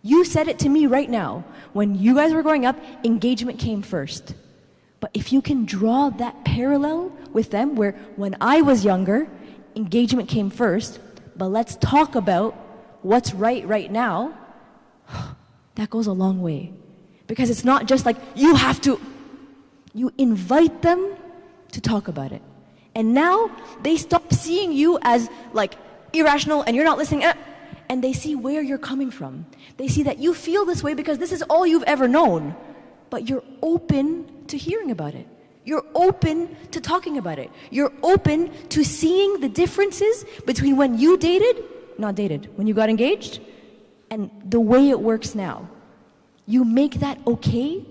You said it to me right now. When you guys were growing up, engagement came first. But if you can draw that parallel with them, where when I was younger, engagement came first, but let's talk about what's right now, that goes a long way. Because it's not just like, you invite them to talk about it. And now they stop seeing you as irrational and you're not listening, and they see where you're coming from. They see that you feel this way because this is all you've ever known, but you're open to hearing about it. You're open to talking about it. You're open to seeing the differences between when you when you got engaged, and the way it works now. You make that okay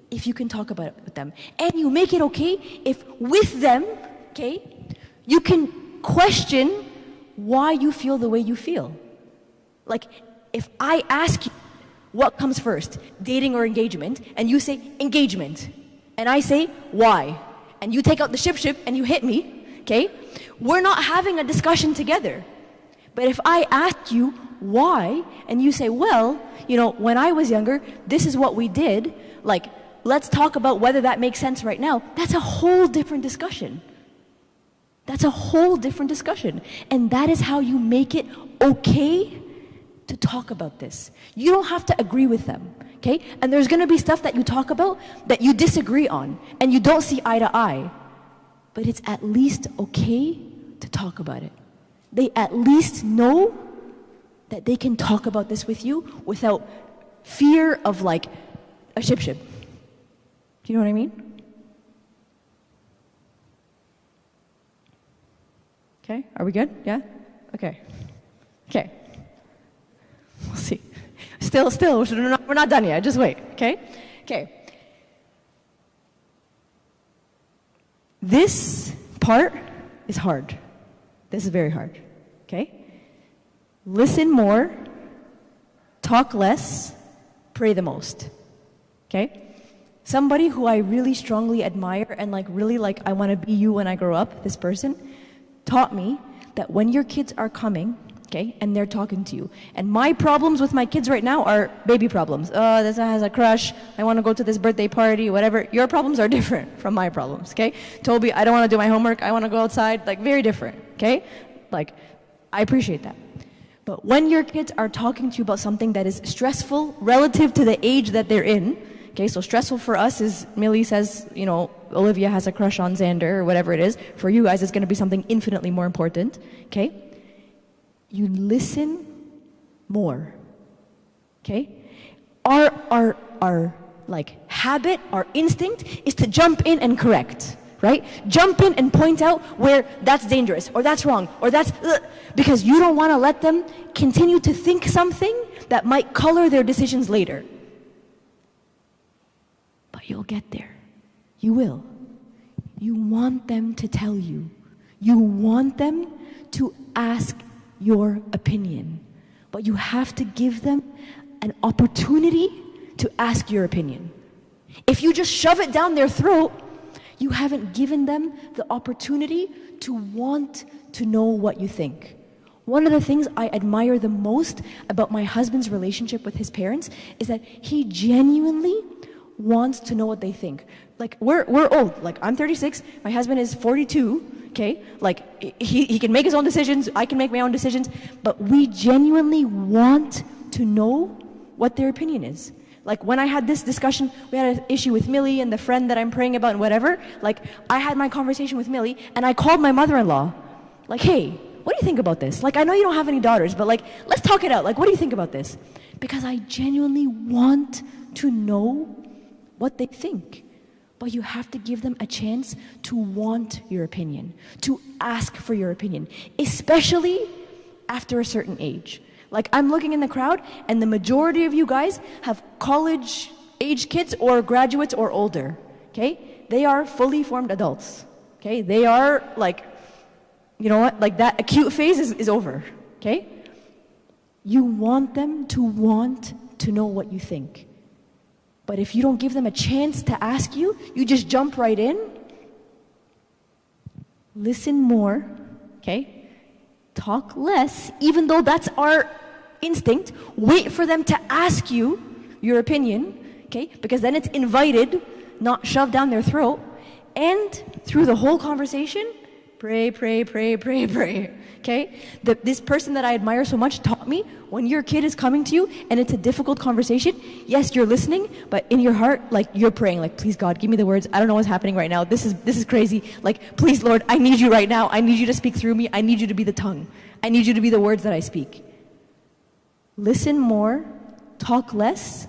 if you can talk about it with them. And you make it okay if with them, okay, you can question why you feel the way you feel. If I ask you what comes first, dating or engagement, and you say engagement, and I say why, and you take out the ship and you hit me, okay, we're not having a discussion together. But if I ask you why, and you say, well, when I was younger, this is what we did, let's talk about whether that makes sense right now, that's a whole different discussion. That's a whole different discussion. And that is how you make it okay to talk about this. You don't have to agree with them, okay? And there's going to be stuff that you talk about that you disagree on and you don't see eye to eye. But it's at least okay to talk about it. They at least know that they can talk about this with you without fear of a ship. Do you know what I mean? Okay, are we good? Yeah? Okay. We'll see. Still, we're not done yet. Just wait, okay? Okay. This part is hard. This is very hard, okay? Listen more, talk less, pray the most, okay? Somebody who I really strongly admire and really I want to be you when I grow up, this person, taught me that when your kids are coming, okay, and they're talking to you, and my problems with my kids right now are baby problems. Oh, this one has a crush, I want to go to this birthday party, whatever. Your problems are different from my problems, okay? Toby, I don't want to do my homework, I want to go outside, very different, okay? I appreciate that. But when your kids are talking to you about something that is stressful relative to the age that they're in, okay, so stressful for us is Millie says, Olivia has a crush on Xander or whatever it is. For you guys, it's going to be something infinitely more important, okay? You listen more, okay? Our habit, our instinct is to jump in and correct, right? Jump in and point out where that's dangerous, or that's wrong, or that's... because you don't want to let them continue to think something that might color their decisions later. But you'll get there. You will. You want them to tell you. You want them to ask your opinion. But you have to give them an opportunity to ask your opinion. If you just shove it down their throat, you haven't given them the opportunity to want to know what you think. One of the things I admire the most about my husband's relationship with his parents is that he genuinely wants to know what they think. We're old. I'm 36, my husband is 42, okay? He can make his own decisions, I can make my own decisions, but we genuinely want to know what their opinion is. When I had this discussion, we had an issue with Millie and the friend that I'm praying about and whatever, I had my conversation with Millie and I called my mother-in-law, hey, what do you think about this? I know you don't have any daughters, but let's talk it out. What do you think about this? Because I genuinely want to know what they think. But you have to give them a chance to want your opinion, to ask for your opinion, especially after a certain age. I'm looking in the crowd, and the majority of you guys have college-age kids or graduates or older, okay? They are fully formed adults, okay? They are, you know what? That acute phase is over, okay? You want them to want to know what you think. But if you don't give them a chance to ask you, you just jump right in. Listen more, okay? Talk less, even though that's our instinct. Wait for them to ask you your opinion, okay? Because then it's invited, not shoved down their throat. And through the whole conversation, pray, pray, pray, pray, pray, okay? This person that I admire so much taught me, when your kid is coming to you and it's a difficult conversation, yes, you're listening, but in your heart, you're praying, please God, give me the words. I don't know what's happening right now. This is crazy. Please Lord, I need you right now. I need you to speak through me. I need you to be the tongue. I need you to be the words that I speak. Listen more, talk less,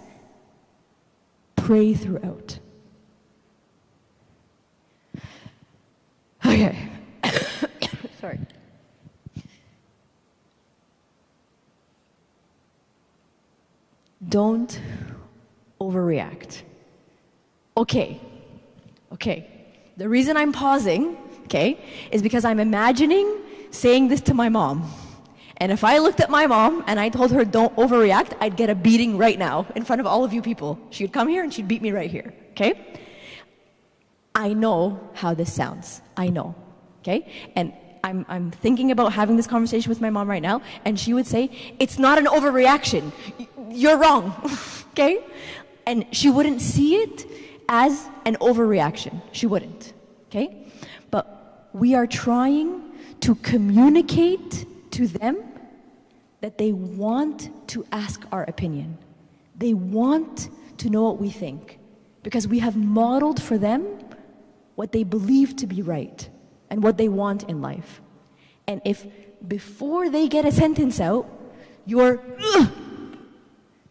pray throughout. Okay. Sorry. Don't overreact. Okay. The reason I'm pausing, okay, is because I'm imagining saying this to my mom. And if I looked at my mom and I told her don't overreact, I'd get a beating right now in front of all of you people. She would come here and she'd beat me right here, okay? I know how this sounds. I know, okay? And I'm thinking about having this conversation with my mom right now, and she would say, it's not an overreaction. You're wrong, okay? And she wouldn't see it as an overreaction. She wouldn't, okay? But we are trying to communicate to them that they want to ask our opinion. They want to know what we think, because we have modeled for them what they believe to be right and what they want in life. And if before they get a sentence out, you're,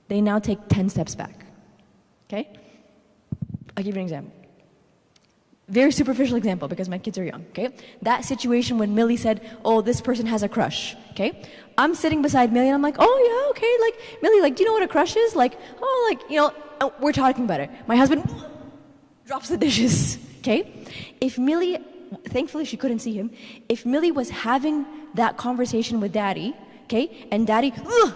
they now take 10 steps back, okay? I'll give you an example. Very superficial example, because my kids are young, okay? That situation when Millie said, oh, this person has a crush, okay? I'm sitting beside Millie and I'm like, oh yeah, okay, Millie, do you know what a crush is? We're talking about it. My husband drops the dishes, okay? If Millie thankfully she couldn't see him. If Millie was having that conversation with Daddy, okay, and Daddy, ugh,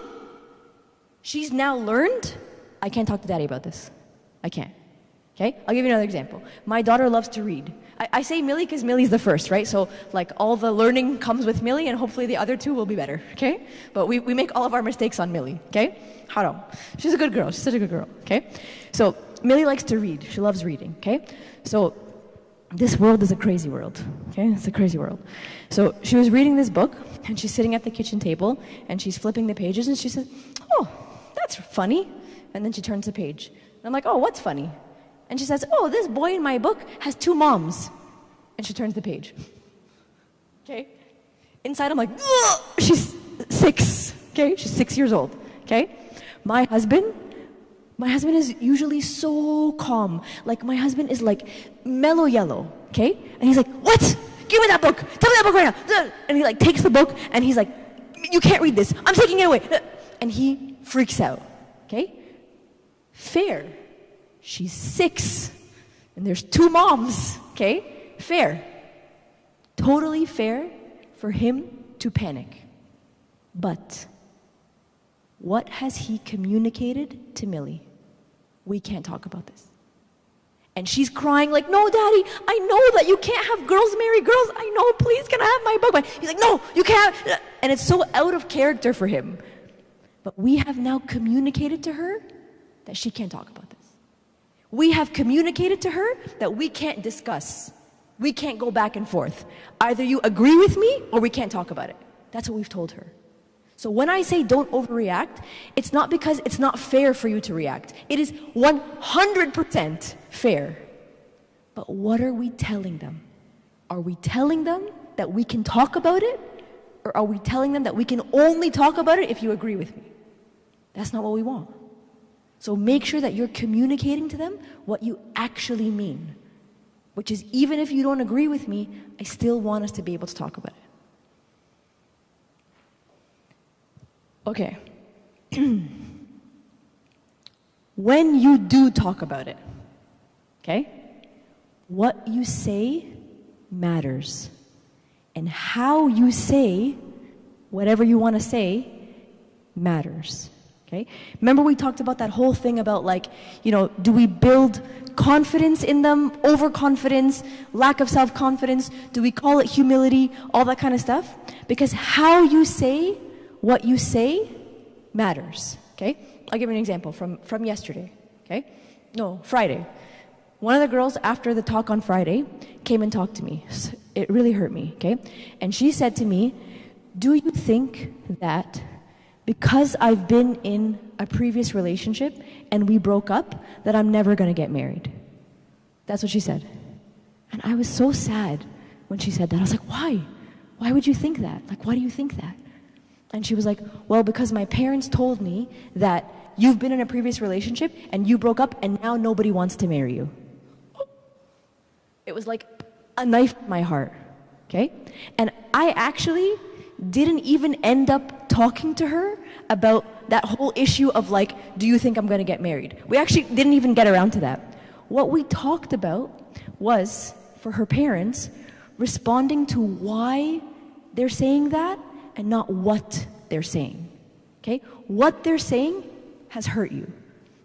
she's now learned, I can't talk to Daddy about this. I can't. Okay? I'll give you another example. My daughter loves to read. I say Millie because Millie's the first, right? So, like, all the learning comes with Millie, and hopefully the other two will be better, okay? But we make all of our mistakes on Millie, okay? Haram. She's a good girl. She's such a good girl, okay? So, Millie likes to read. She loves reading, okay? So, this world is a crazy world, okay? It's a crazy world. So, she was reading this book, and she's sitting at the kitchen table, and she's flipping the pages, and she says, oh, that's funny. And then she turns the page. And I'm like, oh, what's funny? And she says, oh, this boy in my book has 2 moms. And she turns the page. Okay? Inside, I'm like, ugh! She's 6. Okay? She's 6 years old. Okay? My husband is usually so calm. Like, my husband is like mellow yellow. Okay? And he's like, what? Give me that book. Tell me that book right now. And he like takes the book and he's like, you can't read this. I'm taking it away. And he freaks out. Okay? Fair. She's 6, and there's 2 moms, okay? Fair. Totally fair for him to panic. But what has he communicated to Millie? We can't talk about this. And she's crying like, no, Daddy, I know that you can't have girls marry girls. I know, please, can I have my book? He's like, no, you can't. And it's so out of character for him. But we have now communicated to her that she can't talk about this. We have communicated to her that we can't discuss. We can't go back and forth. Either you agree with me or we can't talk about it. That's what we've told her. So when I say don't overreact, it's not because it's not fair for you to react. It is 100% fair. But what are we telling them? Are we telling them that we can talk about it? Or are we telling them that we can only talk about it if you agree with me? That's not what we want. So make sure that you're communicating to them what you actually mean, which is even if you don't agree with me, I still want us to be able to talk about it. Okay. When you do talk about it, okay, what you say matters. And how you say whatever you want to say matters. Okay? Remember we talked about that whole thing about like, you know, do we build confidence in them, overconfidence, lack of self-confidence? Do we call it humility? All that kind of stuff? Because how you say what you say matters. Okay? I'll give you an example from yesterday. Okay? No, Friday. One of the girls after the talk on Friday came and talked to me. It really hurt me. Okay? And she said to me, do you think that because I've been in a previous relationship and we broke up, that I'm never going to get married? That's what she said. And I was so sad when she said that. I was like, why? Why would you think that? Like, why do you think that? And she was like, well, because my parents told me that you've been in a previous relationship and you broke up and now nobody wants to marry you. It was like a knife in my heart, okay? And I actually didn't even end up talking to her about that whole issue of like, do you think I'm going to get married? We actually didn't even get around to that. What we talked about was, for her parents, responding to why they're saying that and not what they're saying. Okay? What they're saying has hurt you.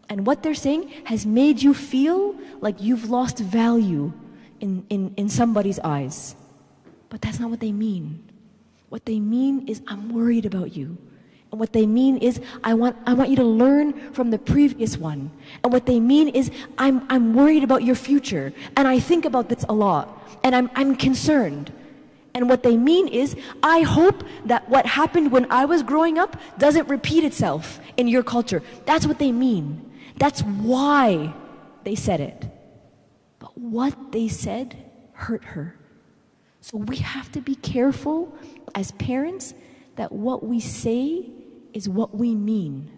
And what they're saying has made you feel like you've lost value in somebody's eyes. But that's not what they mean. What they mean is, I'm worried about you. And what they mean is, I want you to learn from the previous one. And what they mean is, I'm worried about your future. And I think about this a lot. And I'm concerned. And what they mean is, I hope that what happened when I was growing up doesn't repeat itself in your culture. That's what they mean. That's why they said it. But what they said hurt her. So we have to be careful as parents that what we say is what we mean.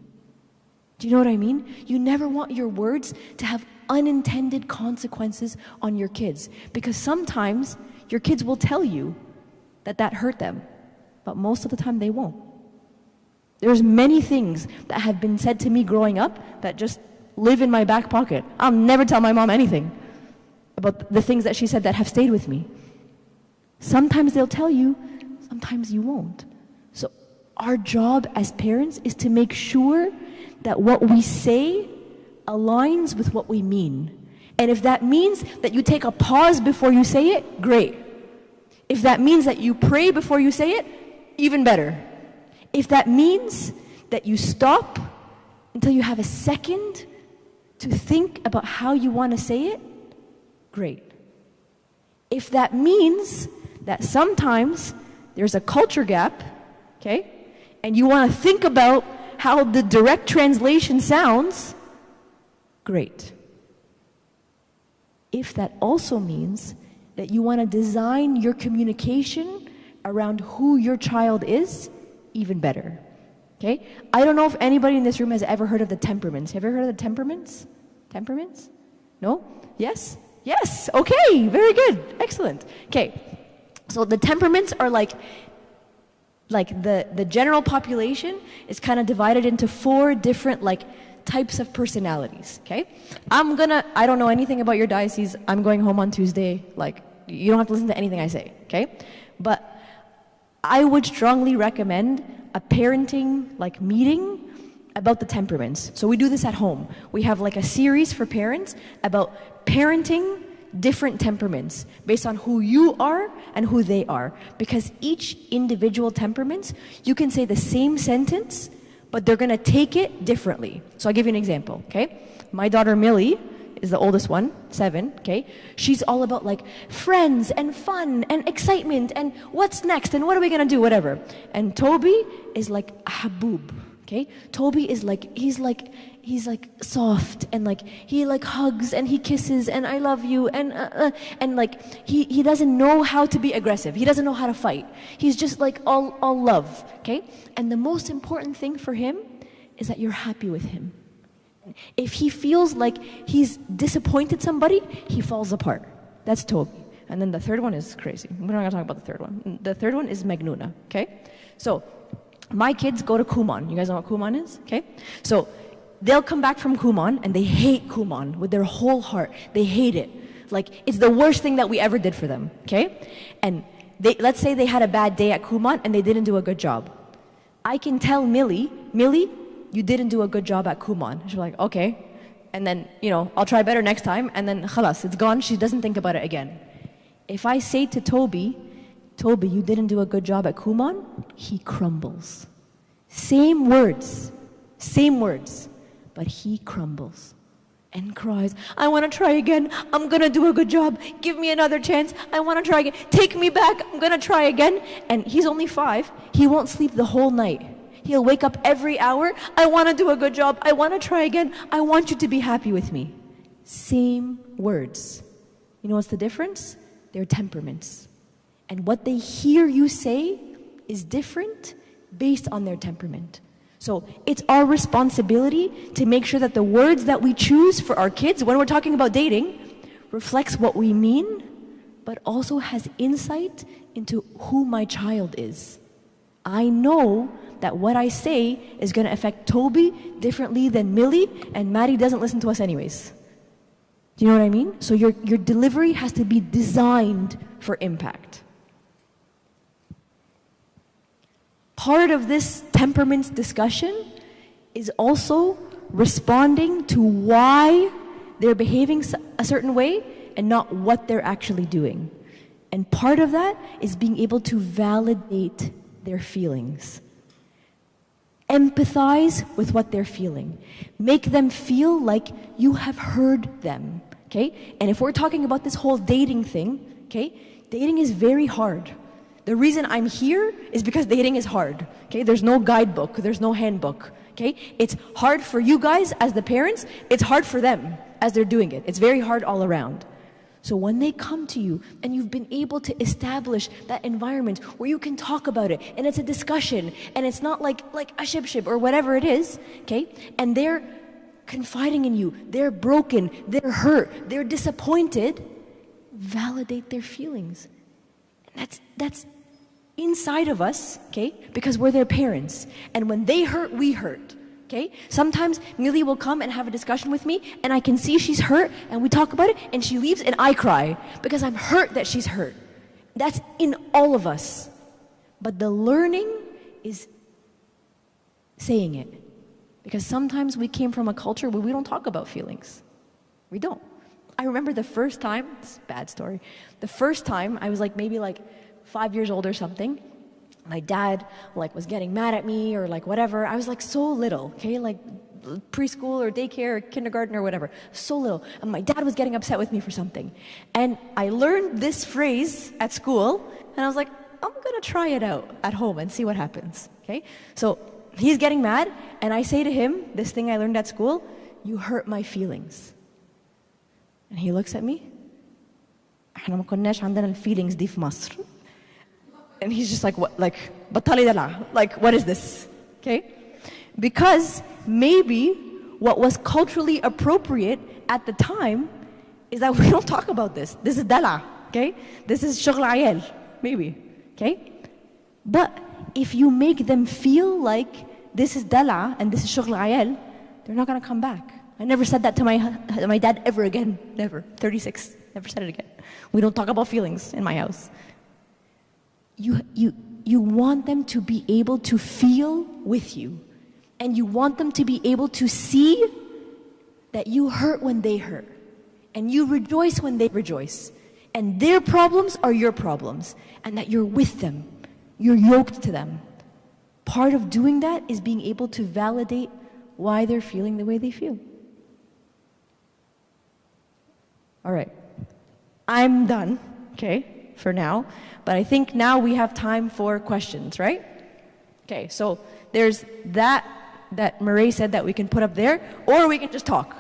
Do you know what I mean? You never want your words to have unintended consequences on your kids, because sometimes your kids will tell you that hurt them, but most of the time they won't. There's many things that have been said to me growing up that just live in my back pocket. I'll never tell my mom anything about the things that she said that have stayed with me. Sometimes they'll tell you, sometimes you won't. So our job as parents is to make sure that what we say aligns with what we mean. And if that means that you take a pause before you say it, great. If that means that you pray before you say it, even better. If that means that you stop until you have a second to think about how you want to say it, great. If that means that sometimes there's a culture gap, okay, and you want to think about how the direct translation sounds, great. If that also means that you want to design your communication around who your child is, even better. Okay? I don't know if anybody in this room has ever heard of the temperaments. Have you ever heard of the temperaments? Temperaments? No? Yes? Yes! Okay, very good. Excellent. Okay. So the temperaments are like the general population is kind of divided into 4 different types of personalities, okay? I don't know anything about your diocese. I'm going home on Tuesday. You don't have to listen to anything I say, okay? But I would strongly recommend a parenting meeting about the temperaments. So we do this at home. We have a series for parents about parenting different temperaments based on who you are and who they are. Because each individual temperaments, you can say the same sentence, but they're going to take it differently. So I'll give you an example, okay? My daughter Millie is the oldest one, 7, okay? She's all about friends and fun and excitement and what's next and what are we going to do, whatever. And Toby is like a haboob, okay? Toby is he's soft and he hugs and he kisses and I love you and he doesn't know how to be aggressive. He doesn't know how to fight. He's just all love, okay? And the most important thing for him is that you're happy with him. If he feels like he's disappointed somebody, he falls apart. That's Toby. And then the third one is crazy. We're not going to talk about the third one. The third one is Magnuna, okay? So my kids go to Kumon. You guys know what Kumon is? Okay? So they'll come back from Kumon and they hate Kumon with their whole heart. They hate it. It's the worst thing that we ever did for them, okay? And let's say they had a bad day at Kumon and they didn't do a good job. I can tell Millie, you didn't do a good job at Kumon. She's like, okay. And then, I'll try better next time. And then, khalas, it's gone. She doesn't think about it again. If I say to Toby, you didn't do a good job at Kumon, he crumbles. Same words, but he crumbles and cries, I want to try again. I'm going to do a good job. Give me another chance. I want to try again. Take me back. I'm going to try again. And he's only 5. He won't sleep the whole night. He'll wake up every hour. I want to do a good job. I want to try again. I want you to be happy with me. Same words. You know what's the difference? Their temperaments. And what they hear you say is different based on their temperament. So it's our responsibility to make sure that the words that we choose for our kids when we're talking about dating reflects what we mean, but also has insight into who my child is. I know that what I say is going to affect Toby differently than Millie, and Maddie doesn't listen to us anyways. Do you know what I mean? So your delivery has to be designed for impact. Part of this temperaments discussion is also responding to why they're behaving a certain way and not what they're actually doing. And part of that is being able to validate their feelings. Empathize with what they're feeling. Make them feel like you have heard them, okay? And if we're talking about this whole dating thing, okay? Dating is very hard. The reason I'm here is because dating is hard, okay? There's no guidebook, there's no handbook, okay? It's hard for you guys as the parents, it's hard for them as they're doing it. It's very hard all around. So when they come to you and you've been able to establish that environment where you can talk about it and it's a discussion and it's not like a shib or whatever it is, okay? And they're confiding in you, they're broken, they're hurt, they're disappointed, validate their feelings. That's inside of us, okay? Because we're their parents. And when they hurt, we hurt. Okay? Sometimes Millie will come and have a discussion with me and I can see she's hurt and we talk about it and she leaves and I cry because I'm hurt that she's hurt. That's in all of us. But the learning is saying it. Because sometimes we came from a culture where we don't talk about feelings. We don't. I remember the first time, it's a bad story, the first time I was like maybe like 5 years old or something. My dad like was getting mad at me or like whatever. I was like so little, okay, like preschool or daycare or kindergarten or whatever, so little. And my dad was getting upset with me for something. And I learned this phrase at school and I was like, I'm gonna try it out at home and see what happens, okay? So he's getting mad and I say to him, this thing I learned at school, you hurt my feelings. And he looks at me, احنا ما كناش عندنا الفيلينجز دي في مصر. And he's just like, what, like, بطلي دلع, like, what is this? Okay? Because maybe what was culturally appropriate at the time is that we don't talk about this. This is dala, okay? This is شغل عيال, maybe, okay? But if you make them feel like this is dala and this is شغل عيال, they're not gonna come back. I never said that to my dad ever again, never. 36, never said it again. We don't talk about feelings in my house. You want them to be able to feel with you. And you want them to be able to see that you hurt when they hurt. And you rejoice when they rejoice. And their problems are your problems. And that you're with them. You're yoked to them. Part of doing that is being able to validate why they're feeling the way they feel. All right. I'm done, okay, for now. But I think now we have time for questions, right? Okay, so there's that Murray said that we can put up there, or we can just talk.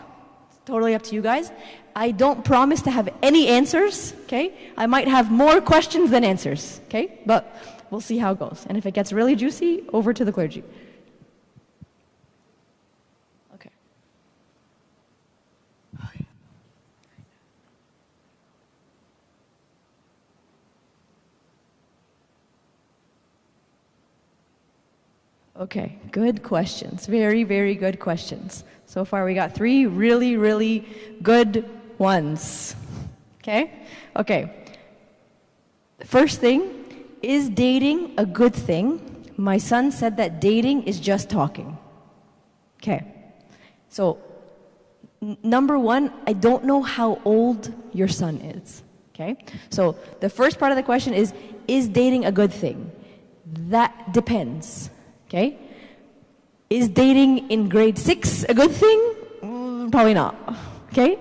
It's totally up to you guys. I don't promise to have any answers, okay? I might have more questions than answers, okay? But we'll see how it goes. And if it gets really juicy, over to the clergy. Okay. Okay, good questions. Very, very good questions. So far we got 3 really, really good ones. Okay? Okay. First thing, is dating a good thing? My son said that dating is just talking. Okay. So, number 1, I don't know how old your son is. Okay? So, the first part of the question is dating a good thing? That depends. Okay? Is dating in grade 6 a good thing? Probably not. Okay?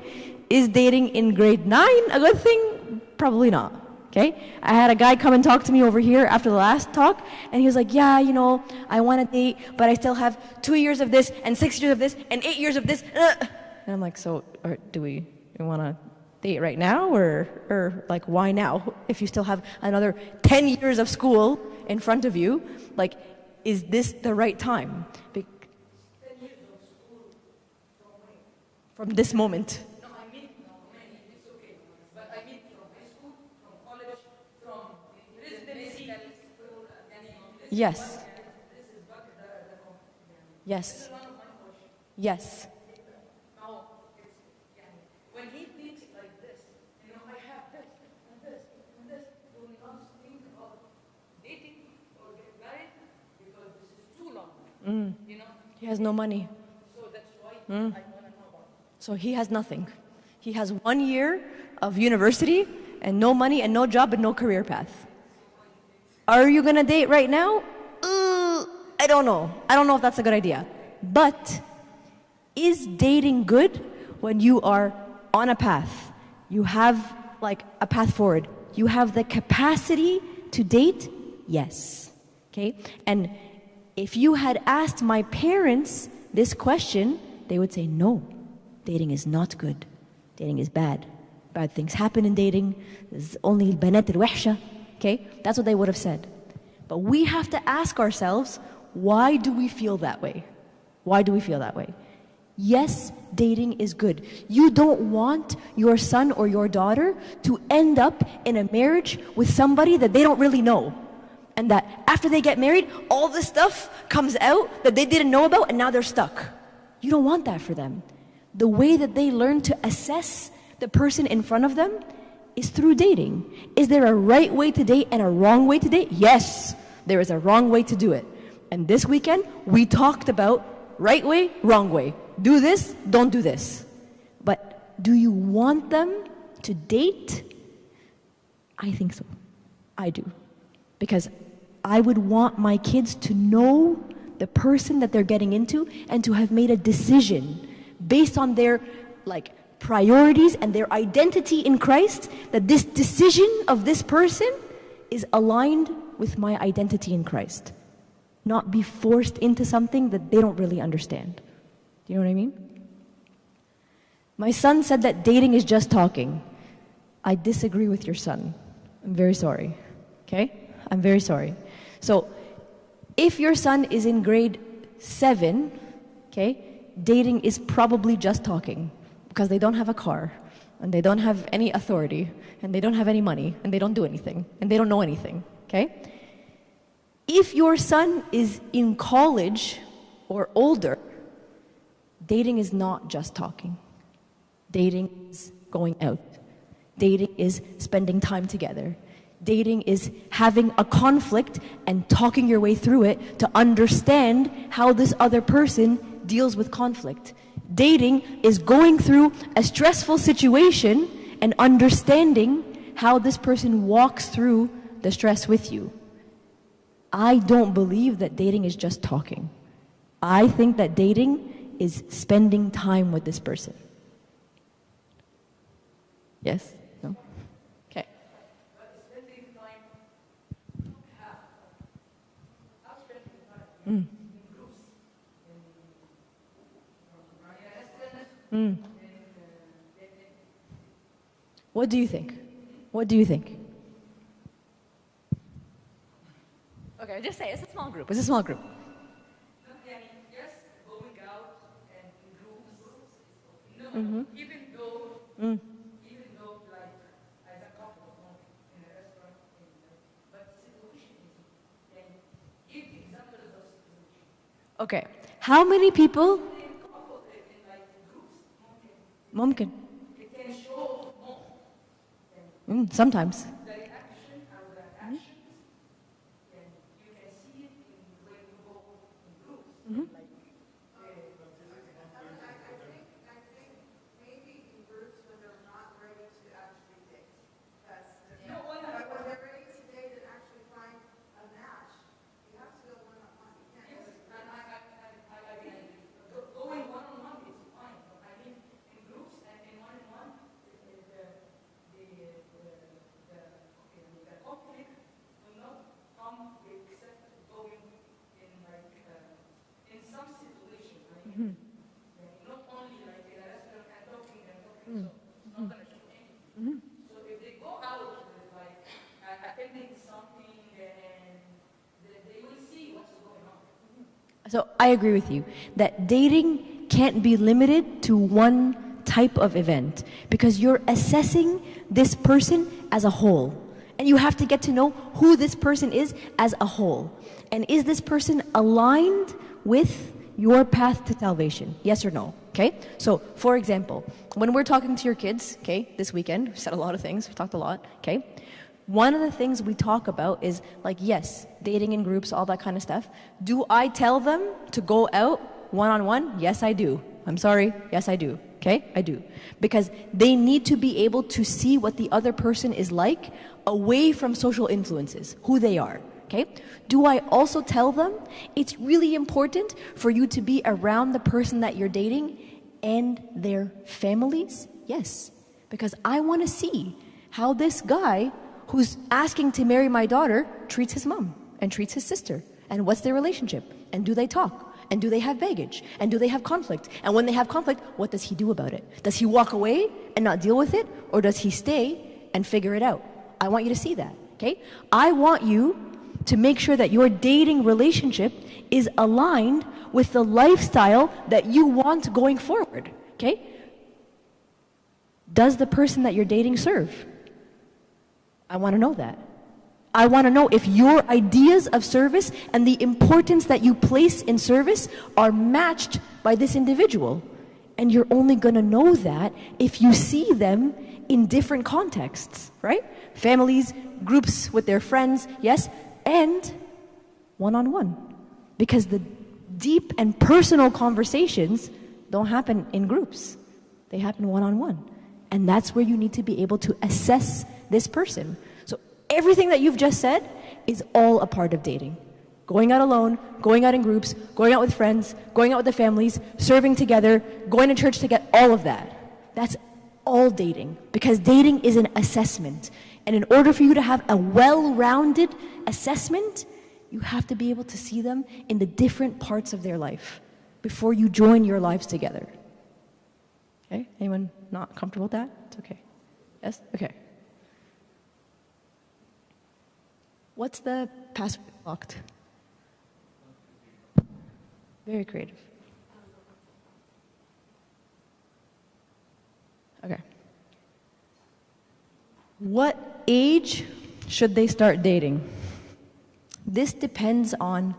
Is dating in grade 9 a good thing? Probably not. Okay? I had a guy come and talk to me over here after the last talk, and he was like, yeah, you know, I want to date, but I still have 2 years of this, and 6 years of this, and 8 years of this. And I'm like, so do we want to date right now, or like, why now? If you still have another 10 years of school in front of you, like, is this the right time? 10 years of school from this moment. No, I mean, it's okay. But I mean from high school, from college, from residency. Yes. This is what Yes. this is one of my questions. Yes. Now, when he thinks like this, you know, I have this, and this, and this, do we not think about dating or get married? Because this is too long. You know? He has no money. So that's why I want to know about it. So he has nothing. He has 1 year of university and no money and no job and no career path. Are you going to date right now? I don't know. I don't know if that's a good idea. But is dating good when you are on a path? You have like a path forward. You have the capacity to date? Yes. Okay? And if you had asked my parents this question, they would say, no, dating is not good. Dating is bad. Bad things happen in dating. There's only البنات الوحشة. Okay? That's what they would have said. But we have to ask ourselves, why do we feel that way? Why do we feel that way? Yes, dating is good. You don't want your son or your daughter to end up in a marriage with somebody that they don't really know. And that after they get married, all this stuff comes out that they didn't know about and now they're stuck. You don't want that for them. The way that they learn to assess the person in front of them is through dating. Is there a right way to date and a wrong way to date? Yes, there is a wrong way to do it. And this weekend, we talked about right way, wrong way. Do this, don't do this. But do you want them to date? I think so. I do. Because I would want my kids to know the person that they're getting into and to have made a decision based on their priorities and their identity in Christ, that this decision of this person is aligned with my identity in Christ. Not be forced into something that they don't really understand. Do you know what I mean? My son said that dating is just talking. I disagree with your son. I'm very sorry. Okay? I'm very sorry. So, if your son is in grade 7, okay, dating is probably just talking because they don't have a car and they don't have any authority and they don't have any money and they don't do anything and they don't know anything, okay? If your son is in college or older, dating is not just talking. Dating is going out. Dating is spending time together. Dating is having a conflict and talking your way through it to understand how this other person deals with conflict. Dating is going through a stressful situation and understanding how this person walks through the stress with you. I don't believe that dating is just talking. I think that dating is spending time with this person. Yes? No? Okay. What do you think? What do you think? Okay, just say it's a small group. It's a small group. Yes, going out and in groups. No, even though like as a couple in a restaurant, but situation is, and give examples of situation. Okay. How many people? ممكن. It can show Sometimes. the reaction or the actions, and you can see it in when you go in groups. Like, I think maybe in groups when they're not ready to actually date. That's different. But when they're ready to date and actually find a match, you have to go one-on-one. You can't yes, just and I agree. Going one-on-one is fine, but I mean in groups and in one-on-one, the conflict will not come except going in in some situation. I mean, not only like in a restaurant and talking, so it's not gonna show anything. So if they go out like attending something, and they will see what's going on. So I agree with you that dating can't be limited to one type of event because you're assessing this person as a whole. And you have to get to know who this person is as a whole. And is this person aligned with your path to salvation? Yes or no? Okay? So, for example, when we're talking to your kids, okay, this weekend, we said a lot of things, we talked a lot, okay? One of the things we talk about is like, yes, dating in groups, all that kind of stuff. Do I tell them to go out one-on-one? Yes, I do. I'm sorry. Yes, I do. Okay? I do. Because they need to be able to see what the other person is like away from social influences, who they are. Okay? Do I also tell them it's really important for you to be around the person that you're dating and their families? Yes. Because I want to see how this guy who's asking to marry my daughter treats his mom and treats his sister. And what's their relationship? And do they talk? And do they have baggage? And do they have conflict? And when they have conflict, what does he do about it? Does he walk away and not deal with it? Or does he stay and figure it out? I want you to see that, okay? I want you to make sure that your dating relationship is aligned with the lifestyle that you want going forward, okay? Does the person that you're dating serve? I want to know that. I want to know if your ideas of service and the importance that you place in service are matched by this individual. And you're only going to know that if you see them in different contexts, right? Families, groups with their friends, yes, and one-on-one. Because the deep and personal conversations don't happen in groups. They happen one-on-one. And that's where you need to be able to assess this person. So everything that you've just said is all a part of dating. Going out alone, going out in groups, going out with friends, going out with the families, serving together, going to church together, all of that. That's all dating. Because dating is an assessment. And in order for you to have a well-rounded assessment, you have to be able to see them in the different parts of their life before you join your lives together. Okay? Anyone not comfortable with that? It's okay. Yes? Okay. What's the password locked? Very creative. Okay. What age should they start dating? This depends on,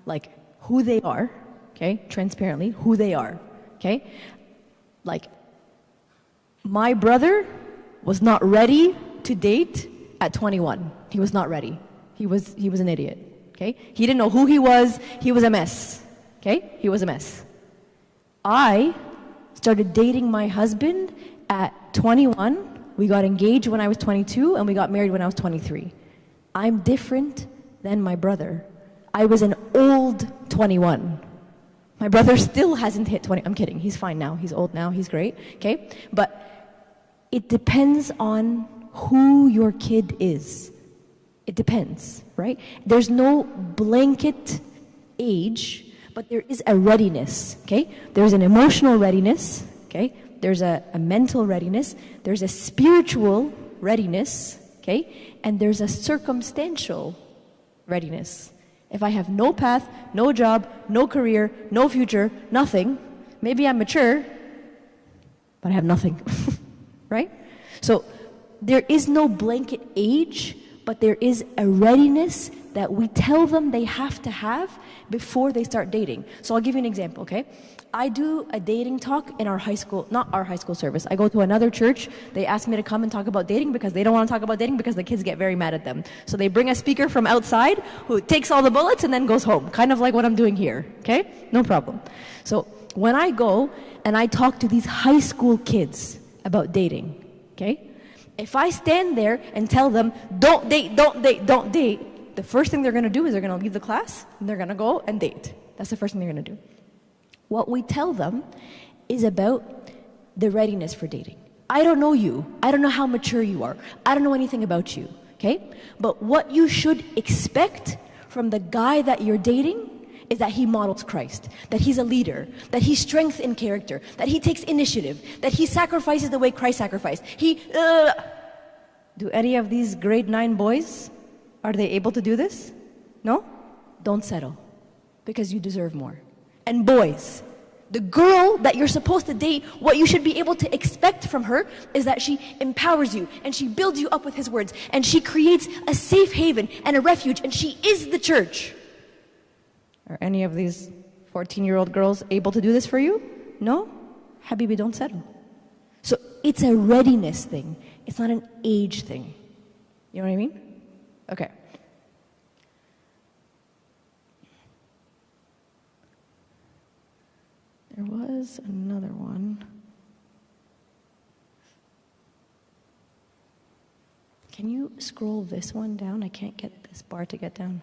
like, who they are, okay? Transparently, who they are, okay? Like, my brother was not ready to date at 21. He was not ready. He was an idiot, okay? He didn't know who he was a mess, okay? He was a mess. I started dating my husband at 21. We got engaged when I was 22, and we got married when I was 23. I'm different than my brother. I was an old 21. My brother still hasn't hit 20. I'm kidding. He's fine now. He's old now. He's great, okay? But it depends on who your kid is. It depends, right? There's no blanket age, but there is a readiness, okay? There's an emotional readiness, okay? There's a mental readiness. There's a spiritual readiness, okay? And there's a circumstantial readiness. If I have no path, no job, no career, no future, nothing, maybe I'm mature, but I have nothing, right? So there is no blanket age, but there is a readiness that we tell them they have to have before they start dating. So I'll give you an example, okay? I do a dating talk in our high school, not our high school service. I go to another church. They ask me to come and talk about dating because they don't want to talk about dating because the kids get very mad at them. So they bring a speaker from outside who takes all the bullets and then goes home, kind of like what I'm doing here, okay? No problem. So when I go and I talk to these high school kids about dating, okay? If I stand there and tell them, don't date, don't date, don't date, the first thing they're going to do is they're going to leave the class and they're going to go and date. That's the first thing they're going to do. What we tell them is about the readiness for dating. I don't know you. I don't know how mature you are. I don't know anything about you, okay? But what you should expect from the guy that you're dating is that he models Christ, that he's a leader, that he's strength in character, that he takes initiative, that he sacrifices the way Christ sacrificed. Do any of these grade 9 boys, are they able to do this? No? Don't settle, because you deserve more. And boys, the girl that you're supposed to date, what you should be able to expect from her is that she empowers you and she builds you up with his words and she creates a safe haven and a refuge and she is the church. Are any of these 14-year-old girls able to do this for you? No? Habibi, don't settle. So it's a readiness thing. It's not an age thing. You know what I mean? Okay. There was another one. Can you scroll this one down? I can't get this bar to get down.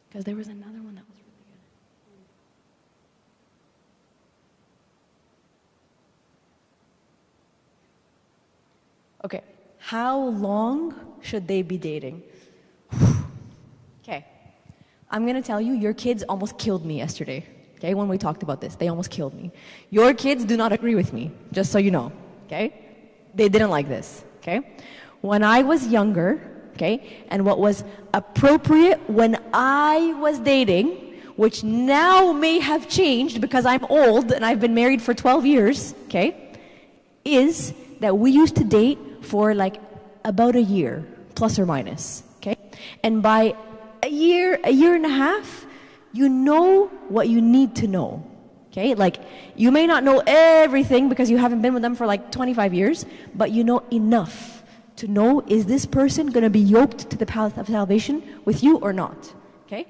Because there was another one that was really good. Okay. How long should they be dating? Okay. I'm going to tell you, your kids almost killed me yesterday. Okay, when we talked about this, they almost killed me. Your kids do not agree with me, just so you know, okay? They didn't like this, okay? When I was younger, okay, and what was appropriate when I was dating, which now may have changed because I'm old and I've been married for 12 years, okay, is that we used to date for like about a year, plus or minus, okay? And by a year and a half, you know what you need to know, Okay, like you may not know everything because you haven't been with them for like 25 years, but you know enough to know, is this person going to be yoked to the path of salvation with you or not? Okay?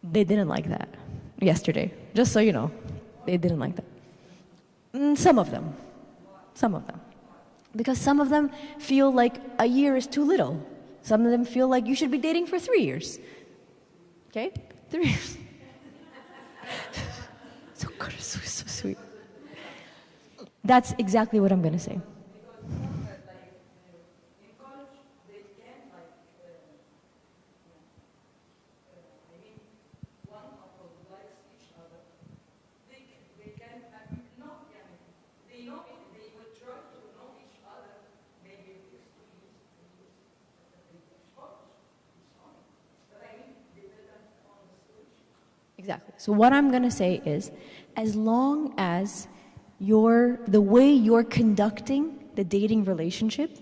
They didn't like that yesterday, just so you know. They didn't like that. Some of them. Because some of them feel like a year is too little. Some of them feel like you should be dating for 3 years. Okay? 3 years. So good, so sweet. That's exactly what I'm going to say. Exactly. So what I'm going to say is, as long as the way you're conducting the dating relationship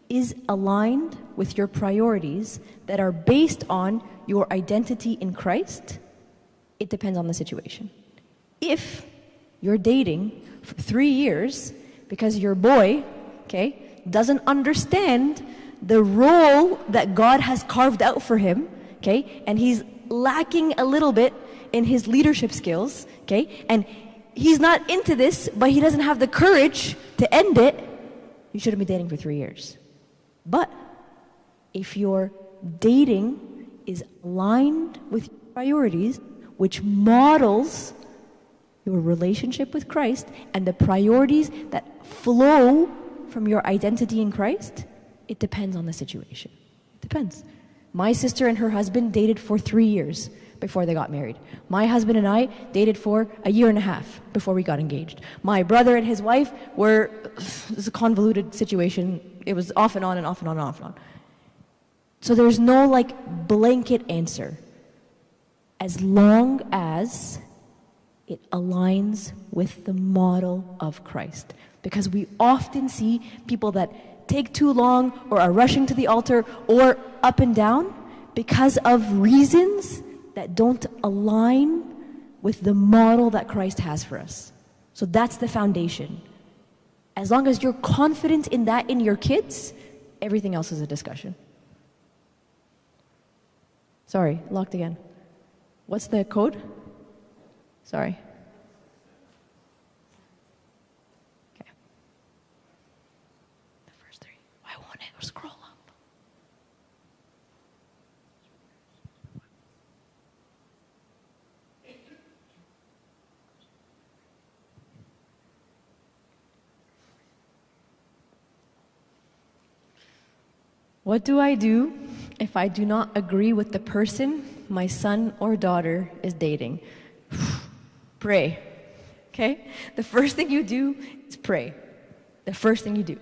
is aligned with your priorities that are based on your identity in Christ, it depends on the situation. If you're dating for 3 years because your boy, okay, doesn't understand the role that God has carved out for him, okay, and he's lacking a little bit in his leadership skills, okay, and he's not into this, but he doesn't have the courage to end it, you shouldn't be dating for 3 years. But if your dating is aligned with your priorities, which models your relationship with Christ and the priorities that flow from your identity in Christ, it depends on the situation. It depends. My sister and her husband dated for 3 years before they got married. My husband and I dated for a year and a half before we got engaged. My brother and his wife it was a convoluted situation. It was off and on and off and on and off and on. So there's no like blanket answer. As long as it aligns with the model of Christ. Because we often see people that take too long or are rushing to the altar or up and down because of reasons that don't align with the model that Christ has for us. So that's the foundation. As long as you're confident in that in your kids, everything else is a discussion. Sorry, locked again. What's the code? Sorry. Okay. The first three. Why won't it scroll up? What do I do if I do not agree with the person my son or daughter is dating? Pray. Okay? The first thing you do is pray. The first thing you do.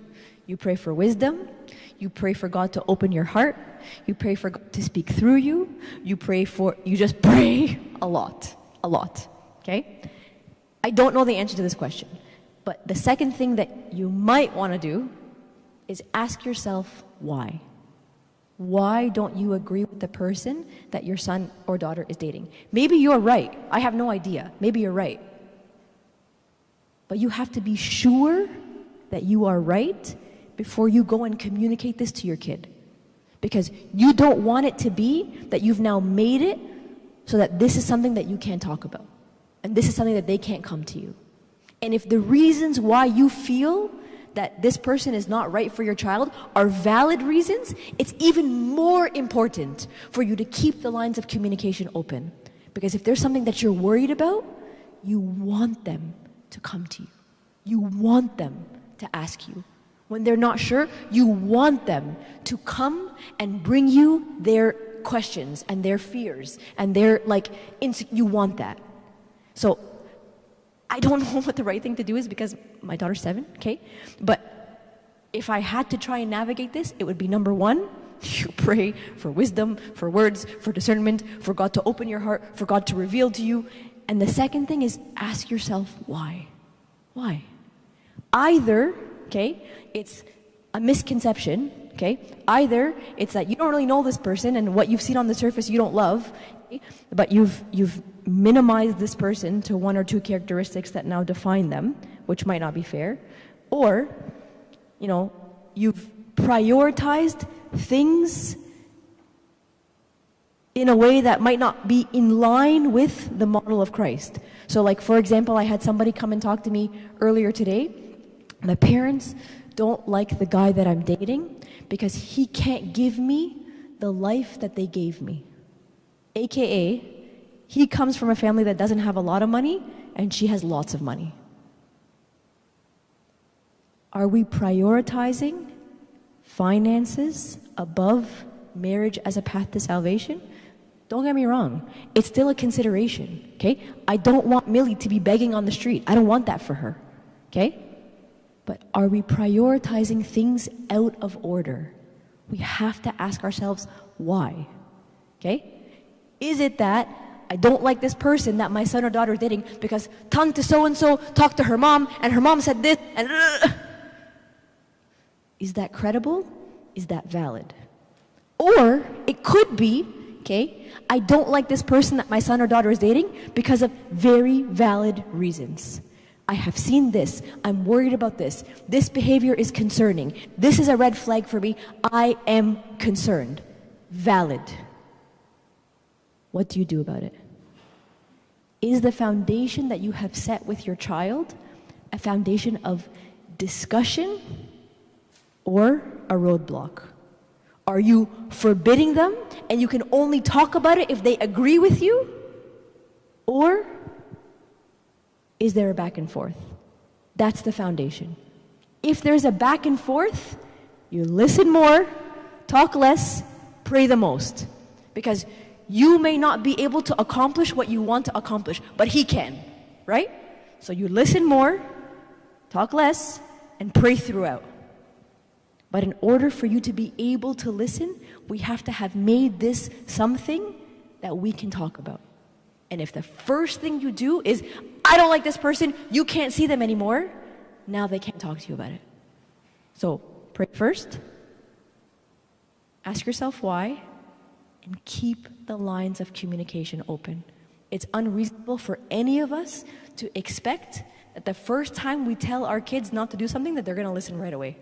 You pray for wisdom. You pray for God to open your heart. You pray for God to speak through you. You just pray a lot. A lot. Okay? I don't know the answer to this question. But the second thing that you might want to do is ask yourself why. Why don't you agree with the person that your son or daughter is dating? Maybe you're right. I have no idea. Maybe you're right. But you have to be sure that you are right before you go and communicate this to your kid. Because you don't want it to be that you've now made it so that this is something that you can't talk about. And this is something that they can't come to you. And if the reasons why you feel that this person is not right for your child are valid reasons, it's even more important for you to keep the lines of communication open. Because if there's something that you're worried about, you want them to come to you. You want them to ask you. When they're not sure, you want them to come and bring you their questions and their fears and their you want that. So I don't know what the right thing to do is because my daughter's 7, okay? But if I had to try and navigate this, it would be number 1, you pray for wisdom, for words, for discernment, for God to open your heart, for God to reveal to you. And the second thing is ask yourself why. Why? Either, okay, it's a misconception, okay? Either it's that you don't really know this person and what you've seen on the surface you don't love, okay? But you've minimized this person to one or two characteristics that now define them, which might not be fair. Or, you know, you've prioritized things in a way that might not be in line with the model of Christ. So like, for example, I had somebody come and talk to me earlier today. My parents don't like the guy that I'm dating because he can't give me the life that they gave me. AKA, he comes from a family that doesn't have a lot of money and she has lots of money. Are we prioritizing finances above marriage as a path to salvation? Don't get me wrong, it's still a consideration, okay? I don't want Millie to be begging on the street. I don't want that for her, okay? But are we prioritizing things out of order? We have to ask ourselves why, okay? Is it that I don't like this person that my son or daughter is dating because Tante so-and-so talked to her mom and her mom said this and... Is that credible? Is that valid? Or it could be, okay, I don't like this person that my son or daughter is dating because of very valid reasons. I have seen this. I'm worried about this. This behavior is concerning. This is a red flag for me. I am concerned. Valid. What do you do about it? Is the foundation that you have set with your child a foundation of discussion or a roadblock? Are you forbidding them and you can only talk about it if they agree with you? Or is there a back and forth? That's the foundation. If there's a back and forth, you listen more, talk less, pray the most. Because you may not be able to accomplish what you want to accomplish, but he can, right? So you listen more, talk less, and pray throughout. But in order for you to be able to listen, we have to have made this something that we can talk about. And if the first thing you do is, I don't like this person, you can't see them anymore, now they can't talk to you about it. So pray first, ask yourself why, and keep the lines of communication open. It's unreasonable for any of us to expect that the first time we tell our kids not to do something that they're going to listen right away.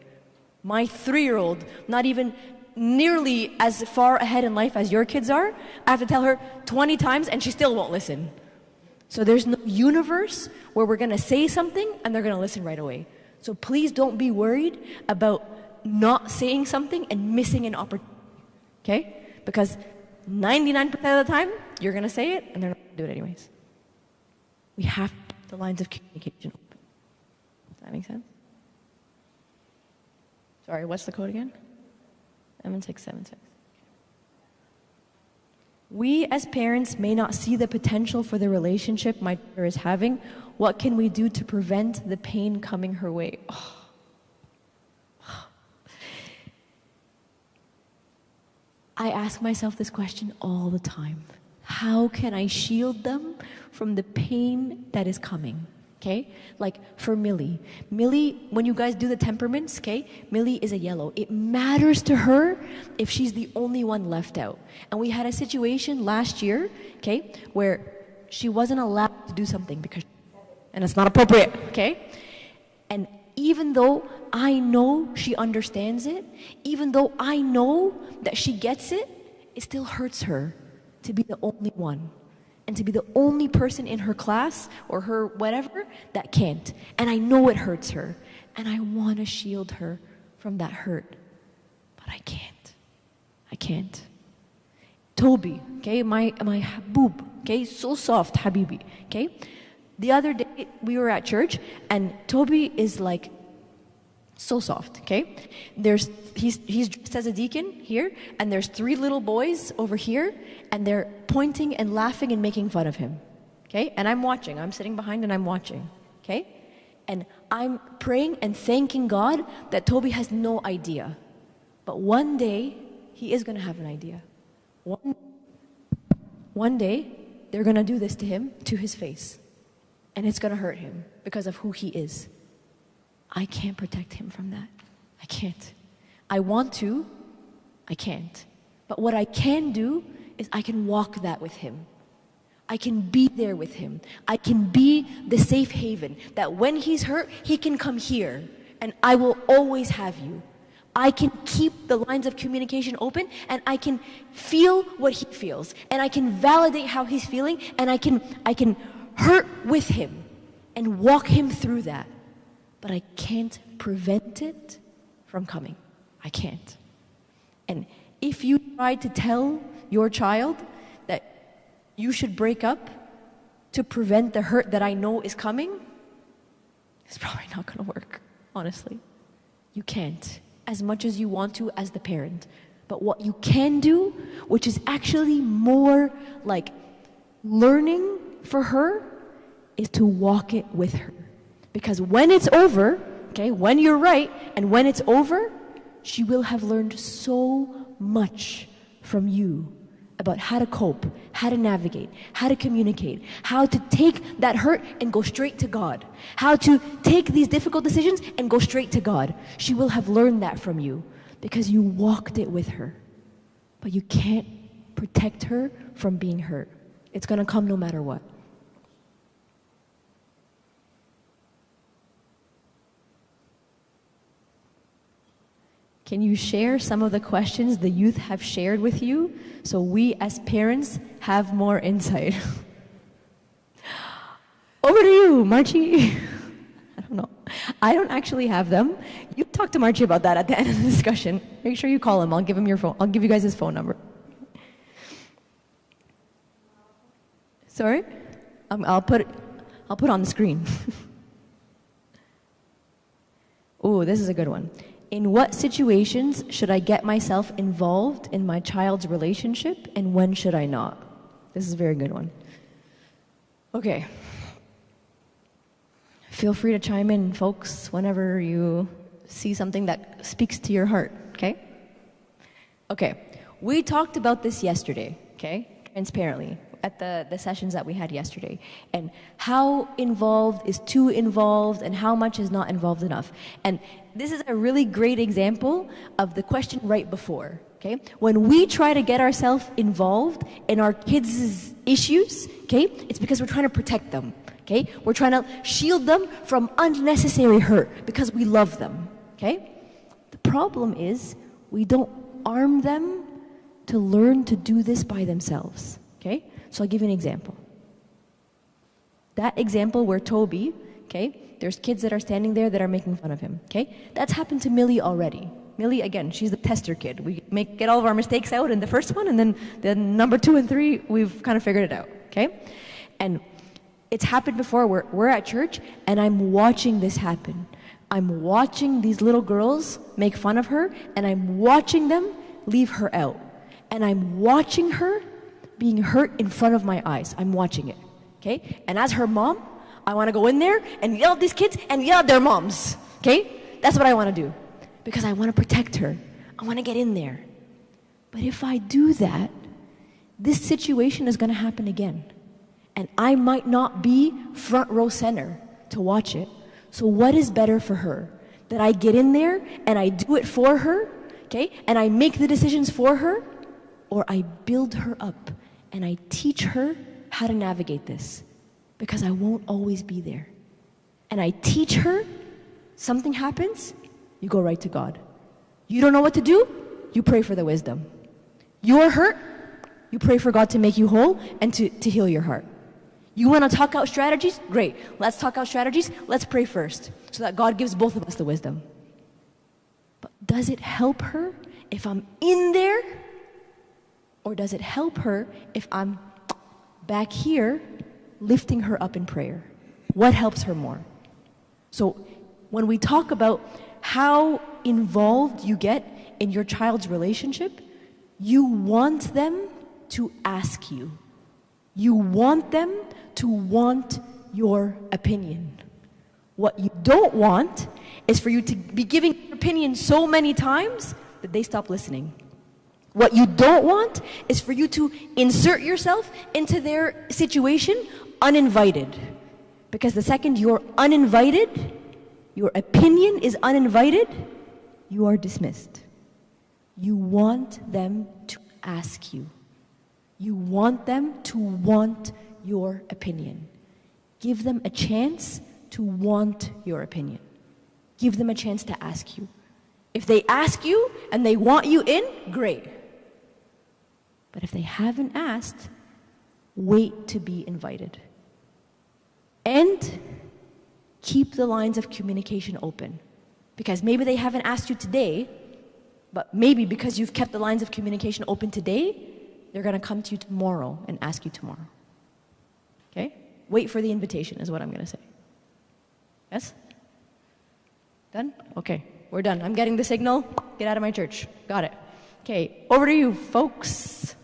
My 3-year-old, not even nearly as far ahead in life as your kids are, I have to tell her 20 times and she still won't listen. So there's no universe where we're going to say something and they're going to listen right away. So please don't be worried about not saying something and missing an opportunity, okay? Because 99% of the time, you're going to say it and they're not going to do it anyways. We have the lines of communication open. Does that make sense? Sorry, what's the code again? 7676. We as parents may not see the potential for the relationship my daughter is having. What can we do to prevent the pain coming her way? I ask myself this question all the time. How can I shield them from the pain that is coming? Okay? Like for Millie. Millie, when you guys do the temperaments, okay? Millie is a yellow. It matters to her if she's the only one left out. And we had a situation last year, okay, where she wasn't allowed to do something because, and it's not appropriate, okay? And even though I know she understands it, even though I know that she gets it, it still hurts her to be the only one. And to be the only person in her class or her whatever that can't. And I know it hurts her. And I want to shield her from that hurt. But I can't. I can't. Toby, okay, my boob, okay, so soft, habibi, okay? The other day we were at church and Toby is like so soft, okay? He's dressed as a deacon here, and there's 3 little boys over here, and they're pointing and laughing and making fun of him, okay? And I'm watching. I'm sitting behind and I'm watching, okay? And I'm praying and thanking God that Toby has no idea. But one day, he is going to have an idea. One day, they're going to do this to him, to his face. And it's going to hurt him because of who he is. I can't protect him from that. I can't. I want to, I can't. But what I can do is I can walk that with him. I can be there with him. I can be the safe haven that when he's hurt, he can come here and I will always have you. I can keep the lines of communication open and I can feel what he feels and I can validate how he's feeling and I can hurt with him and walk him through that. But I can't prevent it from coming. I can't. And if you try to tell your child that you should break up to prevent the hurt that I know is coming, it's probably not going to work, honestly. You can't, as much as you want to as the parent. But what you can do, which is actually more like learning for her, is to walk it with her. Because when it's over, okay, when you're right and when it's over, she will have learned so much from you about how to cope, how to navigate, how to communicate, how to take that hurt and go straight to God, how to take these difficult decisions and go straight to God. She will have learned that from you because you walked it with her. But you can't protect her from being hurt. It's going to come no matter what. Can you share some of the questions the youth have shared with you so we as parents have more insight? Over to you, Marchie. I don't know. I don't actually have them. You talk to Marchie about that at the end of the discussion. Make sure you call him. I'll give him your phone. I'll give you guys his phone number. Sorry? I'll put it on the screen. Oh, this is a good one. In what situations should I get myself involved in my child's relationship and when should I not? This is a very good one. Okay. Feel free to chime in, folks, whenever you see something that speaks to your heart, okay? Okay. We talked about this yesterday, okay? Transparently, at the sessions that we had yesterday, and how involved is too involved and how much is not involved enough. And this is a really great example of the question right before, okay? When we try to get ourselves involved in our kids' issues, okay, it's because we're trying to protect them, okay? We're trying to shield them from unnecessary hurt because we love them, okay? The problem is we don't arm them to learn to do this by themselves, okay? So I'll give you an example. That example where Toby, okay, there's kids that are standing there that are making fun of him, okay? That's happened to Millie already. Millie, again, she's the tester kid. We get all of our mistakes out in the first one, and then number 2 and 3, we've kind of figured it out, okay? And it's happened before. We're at church, and I'm watching this happen. I'm watching these little girls make fun of her, and I'm watching them leave her out. And I'm watching her being hurt in front of my eyes. I'm watching it, okay? And as her mom, I want to go in there and yell at these kids and yell at their moms, okay? That's what I want to do because I want to protect her. I want to get in there. But if I do that, this situation is going to happen again. And I might not be front row center to watch it. So what is better for her? That I get in there and I do it for her, okay? And I make the decisions for her, or I build her up and I teach her how to navigate this because I won't always be there. And I teach her, something happens, you go right to God. You don't know what to do, you pray for the wisdom. You're hurt, you pray for God to make you whole and to heal your heart. You want to talk out strategies? Great. Let's talk out strategies. Let's pray first so that God gives both of us the wisdom. But does it help her if I'm in there? Or does it help her if I'm back here lifting her up in prayer? What helps her more? So when we talk about how involved you get in your child's relationship, you want them to ask you. You want them to want your opinion. What you don't want is for you to be giving your opinion so many times that they stop listening. What you don't want is for you to insert yourself into their situation uninvited. Because the second you're uninvited, your opinion is uninvited, you are dismissed. You want them to ask you. You want them to want your opinion. Give them a chance to want your opinion. Give them a chance to ask you. If they ask you and they want you in, great. But if they haven't asked, wait to be invited. And keep the lines of communication open. Because maybe they haven't asked you today, but maybe because you've kept the lines of communication open today, they're going to come to you tomorrow and ask you tomorrow. Okay? Wait for the invitation is what I'm going to say. Yes? Done? Okay, we're done. I'm getting the signal. Get out of my church. Got it. Okay, over to you, folks.